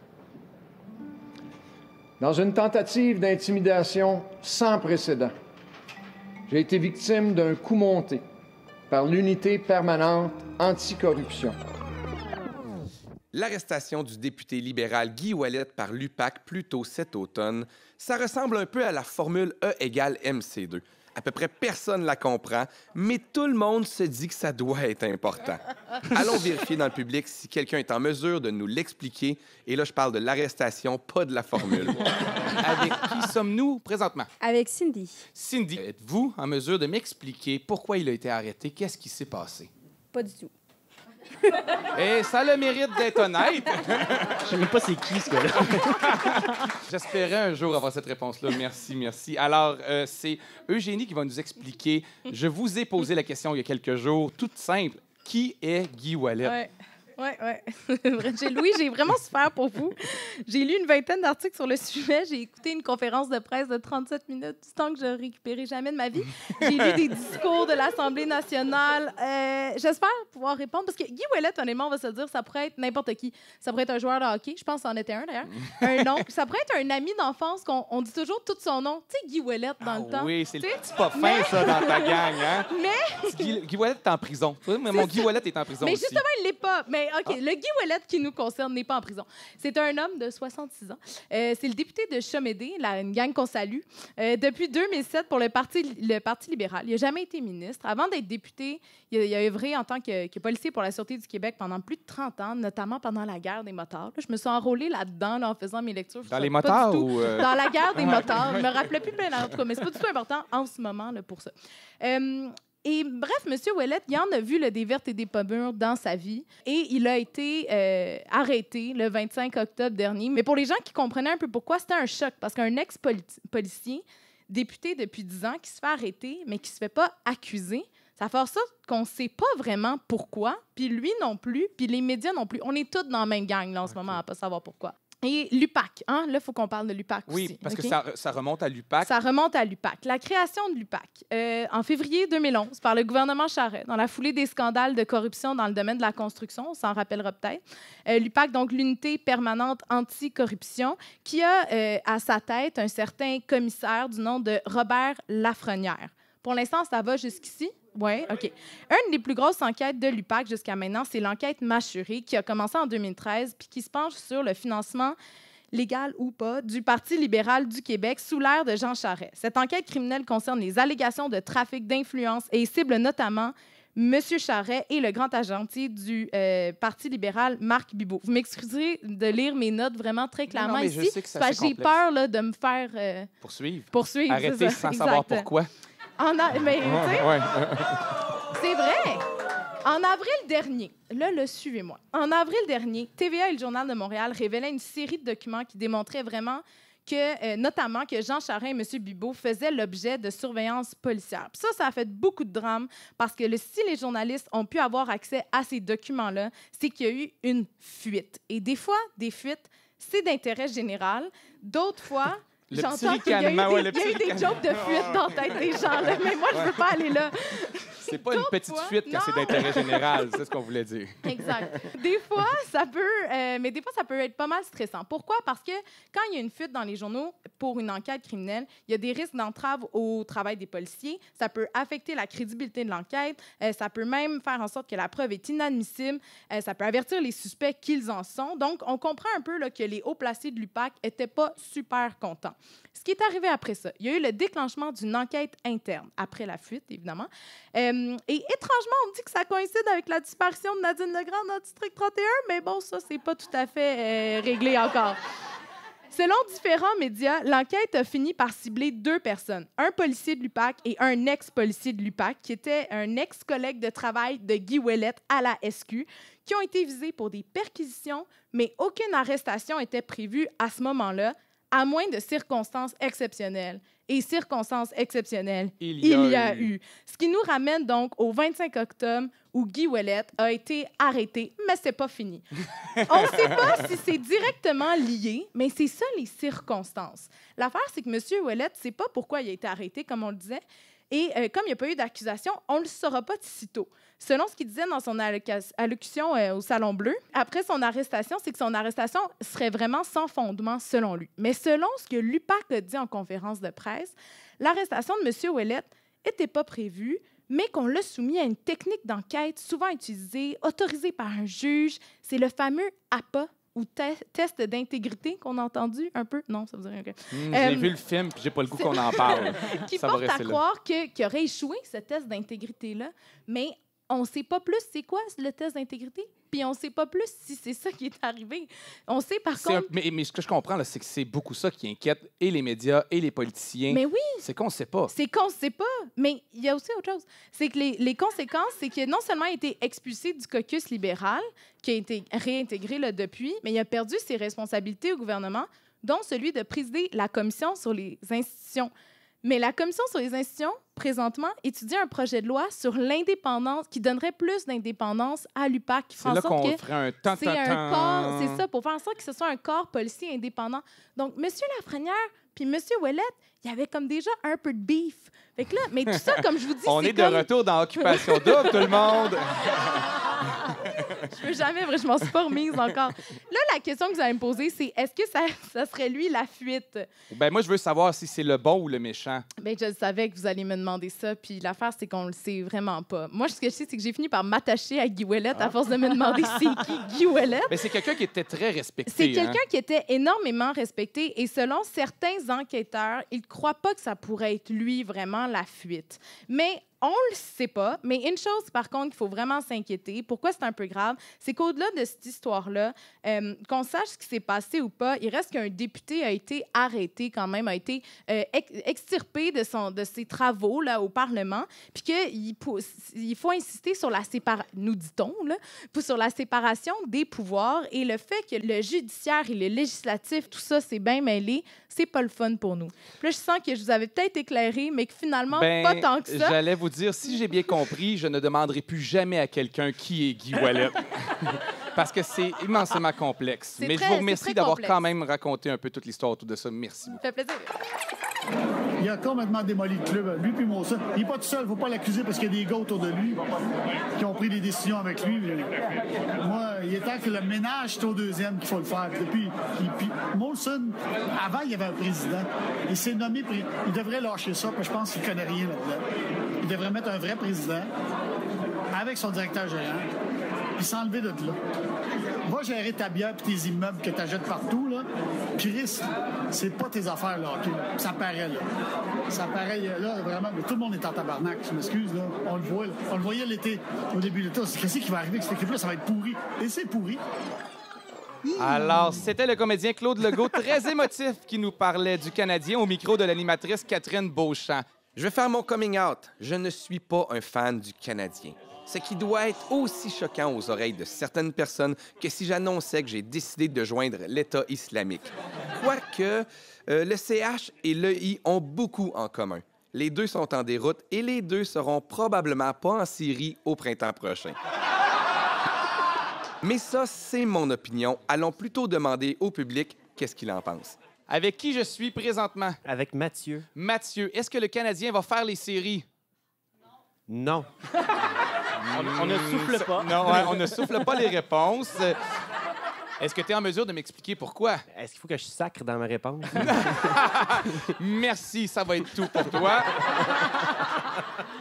Dans une tentative d'intimidation sans précédent, j'ai été victime d'un coup monté par l'Unité permanente anticorruption. L'arrestation du député libéral Guy Ouellet par l'UPAC plus tôt cet automne, ça ressemble un peu à la formule E égale MC2. À peu près personne la comprend, mais tout le monde se dit que ça doit être important. Allons vérifier dans le public si quelqu'un est en mesure de nous l'expliquer. Et là, je parle de l'arrestation, pas de la formule. Avec qui sommes-nous présentement? Avec Cindy. Cindy, êtes-vous en mesure de m'expliquer pourquoi il a été arrêté? Qu'est-ce qui s'est passé? Pas du tout. Et ça a le mérite d'être honnête. Je sais même pas c'est qui, ce gars-là. J'espérais un jour avoir cette réponse-là. Merci, merci. Alors, c'est Eugénie qui va nous expliquer. Je vous ai posé la question il y a quelques jours, toute simple. Qui est Guy Ouellet? Louis, j'ai vraiment souffert pour vous. J'ai lu une vingtaine d'articles sur le sujet. J'ai écouté une conférence de presse de 37 minutes, du temps que je ne récupérerai jamais de ma vie. J'ai lu des discours de l'Assemblée nationale. J'espère pouvoir répondre, parce que Guy Ouellet, honnêtement, on va se le dire, ça pourrait être n'importe qui. Ça pourrait être un joueur de hockey. Je pense que c'en était un, d'ailleurs. Un nom. Ça pourrait être un ami d'enfance qu'on dit toujours tout son nom. Tu sais, Guy Ouellet, dans le temps. Oui, c'est le petit pas fin, ça, dans ta gang. Hein? Mais... Guy Ouellet est en prison. Mon Guy Ouellet est en prison Mais aussi. justement, il ne l'est pas. Mais OK, le Guy Ouellet qui nous concerne n'est pas en prison. C'est un homme de 66 ans. C'est le député de Chomédé, une gang qu'on salue, depuis 2007 pour le Parti libéral. Il n'a jamais été ministre. Avant d'être député, il a œuvré en tant que policier pour la Sûreté du Québec pendant plus de 30 ans, notamment pendant la guerre des motards. Là, je me suis enrôlée là-dedans là, en faisant mes lectures. Dans les motards ou... Dans la guerre des motards. Je ne me rappelais plus plein d'autres, mais c'est pas du tout important en ce moment là, pour ça. Et bref, M. Ouellet, il en a vu des vertes et des pas mûres dans sa vie et il a été arrêté le 25 octobre dernier. Mais pour les gens qui comprenaient un peu pourquoi, c'était un choc parce qu'un ex-policier, député depuis 10 ans, qui se fait arrêter mais qui ne se fait pas accuser, Ça fait en sorte qu'on ne sait pas vraiment pourquoi, puis lui non plus, puis les médias non plus. On est tous dans la même gang là, en ce moment à ne pas savoir pourquoi. Et l'UPAC, hein? Là, il faut qu'on parle de l'UPAC aussi. Oui, parce OK? que ça remonte à l'UPAC. Ça remonte à l'UPAC. La création de l'UPAC, en février 2011, par le gouvernement Charest, dans la foulée des scandales de corruption dans le domaine de la construction, on s'en rappellera peut-être. L'UPAC, donc l'unité permanente anti-corruption, qui a à sa tête un certain commissaire du nom de Robert Lafrenière. Pour l'instant, ça va jusqu'ici? Oui, OK. Une des plus grosses enquêtes de l'UPAC jusqu'à maintenant, c'est l'enquête Machuré, qui a commencé en 2013 puis qui se penche sur le financement légal ou pas du Parti libéral du Québec sous l'ère de Jean Charest. Cette enquête criminelle concerne les allégations de trafic d'influence et cible notamment M. Charest et le grand agentier du Parti libéral, Marc Bibeau. Vous m'excuserez de lire mes notes vraiment très clairement mais je ici, sais que c'est parce que j'ai complexe. peur là, de me faire poursuivre. Arrêtez c'est ça, sans savoir exact. pourquoi. Mais, tu sais, Ouais. c'est vrai. En avril dernier, là, suivez-moi. En avril dernier, TVA et le Journal de Montréal révélaient une série de documents qui démontraient vraiment que, notamment, que Jean Charest et M. Bibeau faisaient l'objet de surveillance policière. Puis ça a fait beaucoup de drames parce que si les journalistes ont pu avoir accès à ces documents-là, c'est qu'il y a eu une fuite. Et des fois, des fuites, c'est d'intérêt général. D'autres fois, Le petit j'entends qu'il y a eu ricanement, ouais, le des, il y a eu petit des jokes de fuite dans la tête des gens, là, mais moi, je ne veux pas aller là. C'est pas une petite fuite quand c'est d'intérêt général, c'est ce qu'on voulait dire. Exact. Des fois, ça peut, mais des fois, ça peut être pas mal stressant. Pourquoi? Parce que quand il y a une fuite dans les journaux pour une enquête criminelle, il y a des risques d'entrave au travail des policiers. Ça peut affecter la crédibilité de l'enquête. Ça peut même faire en sorte que la preuve est inadmissible. Ça peut avertir les suspects qu'ils en sont. Donc, on comprend un peu là, que les hauts placés de l'UPAC n'étaient pas super contents. Ce qui est arrivé après ça, il y a eu le déclenchement d'une enquête interne, après la fuite, évidemment. Et étrangement, on me dit que ça coïncide avec la disparition de Nadine Legrand dans le district 31, mais bon, ça, c'est pas tout à fait réglé encore. Selon différents médias, l'enquête a fini par cibler 2 personnes, un policier de l'UPAC et un ex-policier de l'UPAC, qui était un ex-collègue de travail de Guy Ouellette à la SQ, qui ont été visés pour des perquisitions, mais aucune arrestation n'était prévue à ce moment-là, à moins de circonstances exceptionnelles. Et circonstances exceptionnelles, il y a eu. Ce qui nous ramène donc au 25 octobre où Guy Ouellette a été arrêté, mais c'est pas fini. On ne sait pas si c'est directement lié, mais c'est ça les circonstances. L'affaire, c'est que M. Ouellette ne sait pas pourquoi il a été arrêté, comme on le disait. Et comme il n'y a pas eu d'accusation, on ne le saura pas de sitôt. Selon ce qu'il disait dans son allocution au Salon Bleu, après son arrestation, c'est que son arrestation serait vraiment sans fondement, selon lui. Mais selon ce que l'UPAC a dit en conférence de presse, l'arrestation de M. Ouellette n'était pas prévue, mais qu'on l'a soumis à une technique d'enquête souvent utilisée, autorisée par un juge. C'est le fameux APA, ou test d'intégrité qu'on a entendu un peu. Non, ça vous dit rien. J'ai vu le film, puis j'ai pas le goût qu'on en parle. Qui Ça va porte à rester là. croire qu'il aurait échoué ce test d'intégrité-là, mais on ne sait pas plus c'est quoi le test d'intégrité, puis on ne sait pas plus si c'est ça qui est arrivé. On sait par contre... Mais ce que je comprends, là, c'est que c'est beaucoup ça qui inquiète et les médias et les politiciens. Mais oui! C'est qu'on ne sait pas. C'est qu'on ne sait pas, mais il y a aussi autre chose. C'est que les conséquences, c'est que non seulement il a été expulsé du caucus libéral, qui a été réintégré là, depuis, mais il a perdu ses responsabilités au gouvernement, dont celui de présider la commission sur les institutions. Mais la commission sur les institutions, présentement, étudie un projet de loi sur l'indépendance, qui donnerait plus d'indépendance à l'UPAC. Qui C'est fera en là sorte qu'on que ferait un c'est un corps, c'est temps. ça, pour faire en sorte que ce soit un corps policier indépendant. Donc, M. Lafrenière puis M. Ouellette, il y avait comme déjà un peu de beef. Fait que là, mais tout ça, comme je vous dis, On c'est est de comme... retour dans Occupation Double, tout le monde. Je peux jamais, je m'en suis pas remise encore. Là, la question que vous allez me poser, c'est est-ce que ça serait lui la fuite? Ben moi, je veux savoir si c'est le bon ou le méchant. Ben, je savais que vous alliez me demander ça, puis l'affaire, c'est qu'on le sait vraiment pas. Moi, ce que je sais, c'est que j'ai fini par m'attacher à Guy Ouellette à force de me demander c'est qui Guy Ouellette. Ben, c'est quelqu'un qui était très respecté. C'est quelqu'un hein. qui était énormément respecté et selon certains enquêteurs, ils ne croient pas que ça pourrait être lui vraiment la fuite. Mais on le sait pas, mais une chose, par contre, qu'il faut vraiment s'inquiéter, pourquoi c'est un peu grave, c'est qu'au-delà de cette histoire-là, qu'on sache ce qui s'est passé ou pas, il reste qu'un député a été arrêté quand même, a été extirpé de ses travaux là, au Parlement, puis qu'il faut insister sur la séparation, nous dit-on, là, sur la séparation des pouvoirs et le fait que le judiciaire et le législatif, tout ça, c'est bien mêlé, c'est pas le fun pour nous. Puis là, je sens que je vous avais peut-être éclairé, mais que finalement, pas tant que ça. J'allais vous vous dire, si j'ai bien compris, je ne demanderai plus jamais à quelqu'un qui est Guy Ouellet. Parce que c'est immensément complexe. Mais je vous remercie d'avoir quand même raconté un peu toute l'histoire autour de ça. Merci beaucoup. Ça fait plaisir. Il a complètement démoli le club. Lui puis Molson. Il n'est pas tout seul. Il ne faut pas l'accuser parce qu'il y a des gars autour de lui qui ont pris des décisions avec lui. Moi, il est temps que le ménage soit au deuxième qu'il faut le faire. Puis Molson, avant, il y avait un président. Il s'est nommé... Il devrait lâcher ça, parce que je pense qu'il ne connaît rien là-dedans. Il devrait mettre un vrai président avec son directeur gérant puis s'enlever de là. Va gérer ta bière et tes immeubles que tu achètes partout, là. Chris, c'est pas tes affaires, là, OK? Ça paraît, là. Ça paraît, là, vraiment. Mais tout le monde est en tabarnak, je m'excuse, là. On le voit, là. On le voyait l'été, au début de l'été. Qu'est-ce qui va arriver avec cette équipe-là? Ça va être pourri. Et c'est pourri. Alors, c'était le comédien Claude Legault, très émotif, qui nous parlait du Canadien au micro de l'animatrice Catherine Beauchamp. Je vais faire mon coming out. Je ne suis pas un fan du Canadien. Ce qui doit être aussi choquant aux oreilles de certaines personnes que si j'annonçais que j'ai décidé de joindre l'État islamique. Quoique, le CH et l'EI ont beaucoup en commun. Les deux sont en déroute et les deux seront probablement pas en Syrie au printemps prochain. Mais ça, c'est mon opinion. Allons plutôt demander au public qu'est-ce qu'il en pense. Avec qui je suis présentement? Avec Mathieu. Mathieu, est-ce que le Canadien va faire les séries? Non. On ne souffle pas. Non, ouais, on ne souffle pas les réponses. Est-ce que tu es en mesure de m'expliquer pourquoi? Est-ce qu'il faut que je sacre dans ma réponse? Merci, ça va être tout pour toi.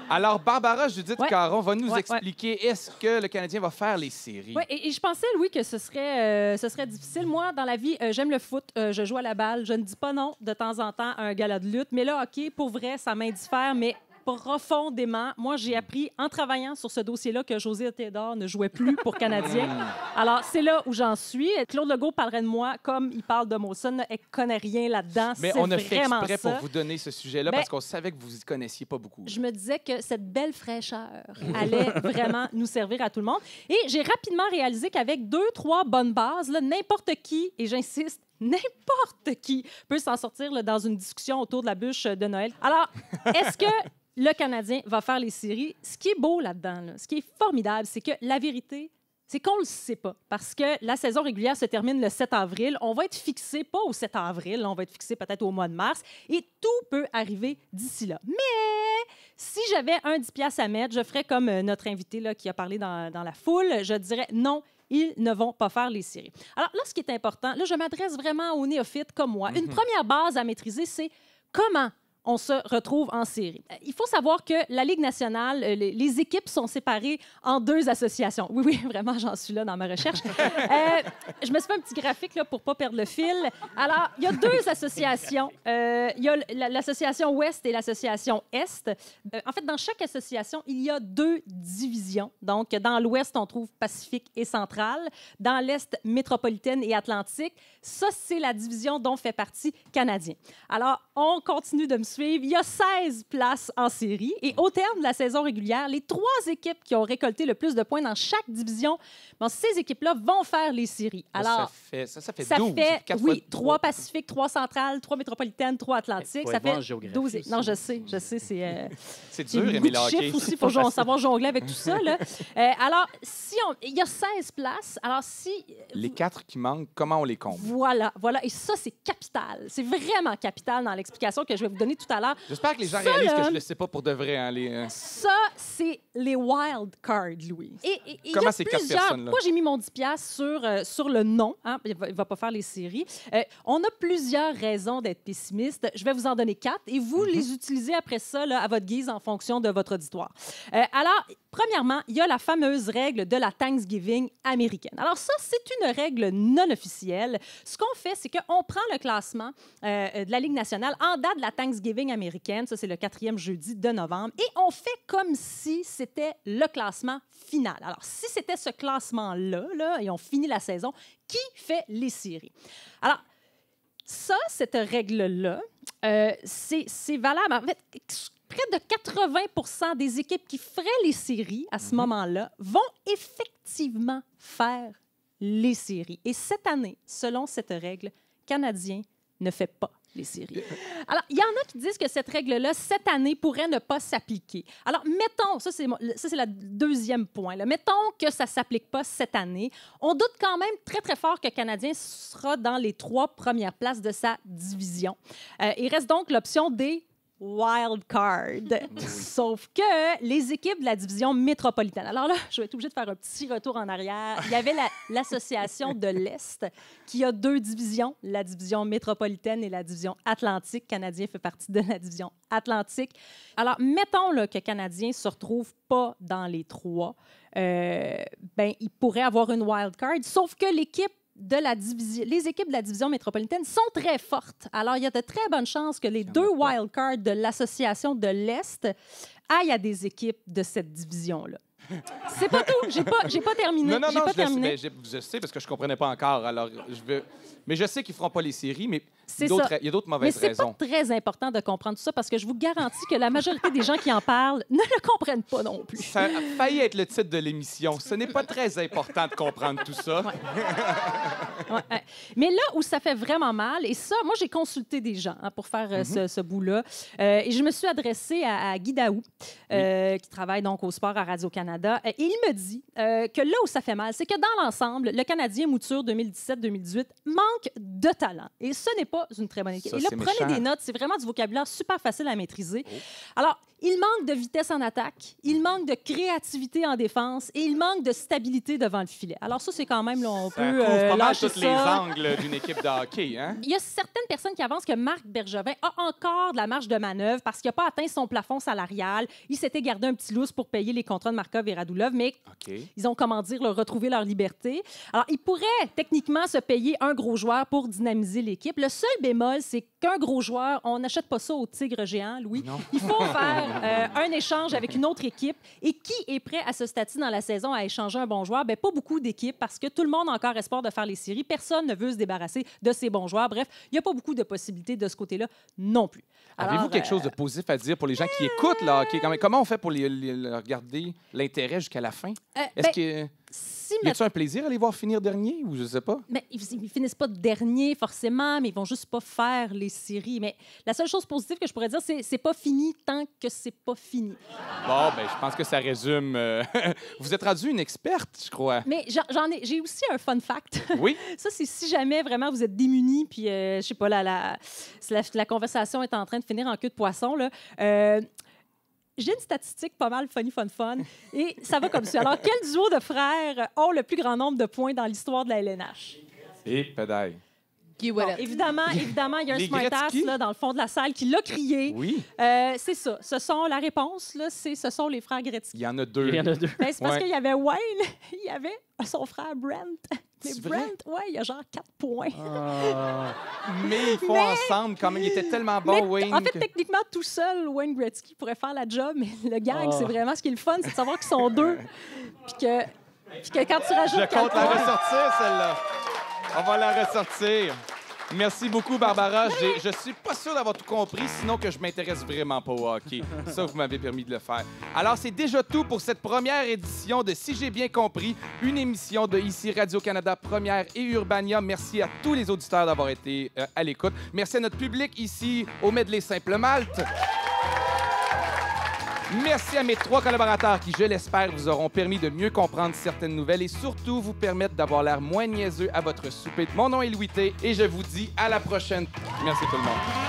Alors, Barbara Judith Caron va nous expliquer est-ce que le Canadien va faire les séries? Oui, et je pensais, Louis, que ce serait difficile. Moi, dans la vie, j'aime le foot, je joue à la balle, je ne dis pas non de temps en temps à un gala de lutte, mais là, OK, pour vrai, ça m'indiffère, mais profondément. Moi, j'ai appris en travaillant sur ce dossier-là que José Théodore ne jouait plus pour Canadien. Alors, c'est là où j'en suis. Claude Legault parlerait de moi comme il parle de Molson. Elle ne connaît rien là-dedans. Mais on a fait exprès ça. pour vous donner ce sujet-là parce qu'on savait que vous y connaissiez pas beaucoup. Je me disais que cette belle fraîcheur allait vraiment nous servir à tout le monde. Et j'ai rapidement réalisé qu'avec 2-3 bonnes bases, là, n'importe qui, et j'insiste, n'importe qui peut s'en sortir là, dans une discussion autour de la bûche de Noël. Alors, est-ce que le Canadien va faire les séries? Ce qui est beau là-dedans, là, ce qui est formidable, c'est que la vérité, c'est qu'on ne le sait pas. Parce que la saison régulière se termine le 7 avril. On va être fixé, pas au 7 avril, on va être fixé peut-être au mois de mars. Et tout peut arriver d'ici là. Mais si j'avais un 10$ à mettre, je ferais comme notre invité là, qui a parlé dans la foule. Je dirais non, ils ne vont pas faire les séries. Alors là, ce qui est important, là, je m'adresse vraiment aux néophytes comme moi. Une première base à maîtriser, c'est comment on se retrouve en série. Il faut savoir que la Ligue nationale, les équipes sont séparées en 2 associations. Oui, vraiment, j'en suis là dans ma recherche. Je me suis fait un petit graphique là, pour ne pas perdre le fil. Alors, il y a 2 associations. Il y a l'association Ouest et l'association Est. En fait, dans chaque association, il y a 2 divisions. Donc, dans l'Ouest, on trouve Pacifique et Centrale. Dans l'Est, Métropolitaine et Atlantique. Ça, c'est la division dont fait partie Canadien. Alors, on continue de me suivre. Il y a 16 places en série. Et au terme de la saison régulière, les 3 équipes qui ont récolté le plus de points dans chaque division, bon, ces équipes-là vont faire les séries. Alors, ça fait 12. Oui, 3 Pacifiques, 3 Centrales, 3 Métropolitaines, 3 Atlantiques. Ça fait 12. Non, je sais, c'est dur, Émile Hockey. Aussi, il faut savoir jongler avec tout ça. Là. Alors, il y a 16 places. Alors, si... Les 4 qui manquent, comment on les compte? Voilà. Et ça, c'est capital. C'est vraiment capital dans l'explication que je vais vous donner tout à l'heure. J'espère que les gens réalisent que je ne le sais pas pour de vrai. Hein, Ça, c'est les wild cards, Louis. Et comment ces 4 personnes-là? Moi, j'ai mis mon 10$ sur le nom. Hein? Il ne va pas faire les séries. On a plusieurs raisons d'être pessimiste. Je vais vous en donner 4 et vous les utilisez après ça là, à votre guise en fonction de votre auditoire. Alors, premièrement, il y a la fameuse règle de la Thanksgiving américaine. Alors ça, c'est une règle non officielle. Ce qu'on fait, c'est qu'on prend le classement de la Ligue nationale en date de la Thanksgiving américaine. Ça, c'est le 4e jeudi de novembre. Et on fait comme si c'était le classement final. Alors, si c'était ce classement-là, là, et on finit la saison, qui fait les séries? Alors, ça, cette règle-là, c'est valable. En fait, près de 80% des équipes qui feraient les séries à ce moment-là vont effectivement faire les séries. Et cette année, selon cette règle, Canadien ne fait pas les séries. Alors, il y en a qui disent que cette règle-là, cette année, pourrait ne pas s'appliquer. Alors, mettons, ça, c'est le deuxième point. Là. Mettons que ça ne s'applique pas cette année. On doute quand même très, très fort que le Canadien sera dans les 3 premières places de sa division. Il reste donc l'option des wild card. Sauf que les équipes de la division métropolitaine. Alors là, je vais être obligée de faire un petit retour en arrière. Il y avait l'association de l'Est qui a 2 divisions, la division métropolitaine et la division atlantique. Le Canadien fait partie de la division atlantique. Alors, mettons là, que le Canadien ne se retrouve pas dans les 3. Ben, il pourrait avoir une wild card, sauf que les équipes de la division métropolitaine sont très fortes. Alors, il y a de très bonnes chances que les 2 wildcards de l'association de l'Est aillent à des équipes de cette division-là. C'est pas tout. J'ai pas terminé. Non, terminé. je sais parce que je comprenais pas encore. Alors, mais je sais qu'ils feront pas les séries, mais il y a d'autres mauvaises raisons. Mais c'est pas très important de comprendre tout ça parce que je vous garantis que la majorité des gens qui en parlent ne le comprennent pas non plus. Ça a failli être le titre de l'émission. Ce n'est pas très important de comprendre tout ça. Ouais. Mais là où ça fait vraiment mal, et ça, moi, j'ai consulté des gens pour faire ce bout-là, et je me suis adressée à Guy Daou, qui travaille donc au sport à Radio-Canada, et il me dit que là où ça fait mal, c'est que dans l'ensemble, le Canadien Mouture 2017-2018 manque de talent. Et ce n'est pas une très bonne équipe. Et là, prenez des notes, c'est vraiment du vocabulaire super facile à maîtriser. Alors, il manque de vitesse en attaque, il manque de créativité en défense et il manque de stabilité devant le filet. Alors ça, c'est quand même, là, on peut pas mal lâcher tous ça. les angles d'une équipe de hockey, hein? Il y a certaines personnes qui avancent que Marc Bergevin a encore de la marge de manœuvre parce qu'il n'a pas atteint son plafond salarial. Il s'était gardé un petit lousse pour payer les contrats de Markov et Radulov, mais ils ont, comment dire, retrouvé leur liberté. Alors, il pourrait techniquement se payer un gros joueur pour dynamiser l'équipe. Le seul bémol, c'est qu'un gros joueur, on n'achète pas ça au tigre géant, Louis. Non. Il faut faire un échange avec une autre équipe. Et qui est prêt à ce stade-ci dans la saison à échanger un bon joueur? Bien, pas beaucoup d'équipes parce que tout le monde a encore espoir de faire les séries. Personne ne veut se débarrasser de ses bons joueurs. Bref, il n'y a pas beaucoup de possibilités de ce côté-là non plus. Avez-vous quelque chose de positif à dire pour les gens qui écoutent le hockey? Comment on fait pour regarder l'intérêt jusqu'à la fin? Est-ce que... Y a-t-il un plaisir à les voir finir dernier ou je sais pas? Mais ils finissent pas dernier forcément, mais ils vont juste pas faire les séries. Mais la seule chose positive que je pourrais dire, c'est pas fini tant que c'est pas fini. Bon, ben je pense que ça résume. Vous êtes rendue une experte, je crois. Mais j'ai aussi un fun fact. Oui. Ça, c'est si jamais vraiment vous êtes démunis, puis je sais pas, la conversation est en train de finir en queue de poisson, là. J'ai une statistique pas mal fun, et ça va comme ça. Alors, quel duo de frères ont le plus grand nombre de points dans l'histoire de la LNH? Et pédale. Bon, évidemment, il y a un Les smart-ass là, dans le fond de la salle qui l'a crié. Oui. C'est ça. La réponse, là, ce sont les frères Gretzky. Il y en a 2. Ben, c'est parce qu'il y avait Wayne, il y avait son frère Brent. Mais Brent, il a genre 4 points. Mais ils font ensemble quand même. Il était tellement bon, Wayne. En fait, techniquement, tout seul, Wayne Gretzky pourrait faire la job, mais le gag, c'est vraiment ce qui est le fun, c'est de savoir qu'ils sont 2. Puis que quand tu rajoutes. Je compte la ressortir, celle-là. On va la ressortir. Merci beaucoup, Barbara. Je suis pas sûr d'avoir tout compris, sinon que je m'intéresse vraiment pas au hockey. Ça, vous m'avez permis de le faire. Alors, c'est déjà tout pour cette première édition de Si j'ai bien compris, une émission de ici Radio-Canada Première et Urbania. Merci à tous les auditeurs d'avoir été à l'écoute. Merci à notre public ici au Medley Simple Malte. Merci à mes 3 collaborateurs qui, je l'espère, vous auront permis de mieux comprendre certaines nouvelles et surtout vous permettre d'avoir l'air moins niaiseux à votre souper. Mon nom est Louis T et je vous dis à la prochaine. Merci tout le monde.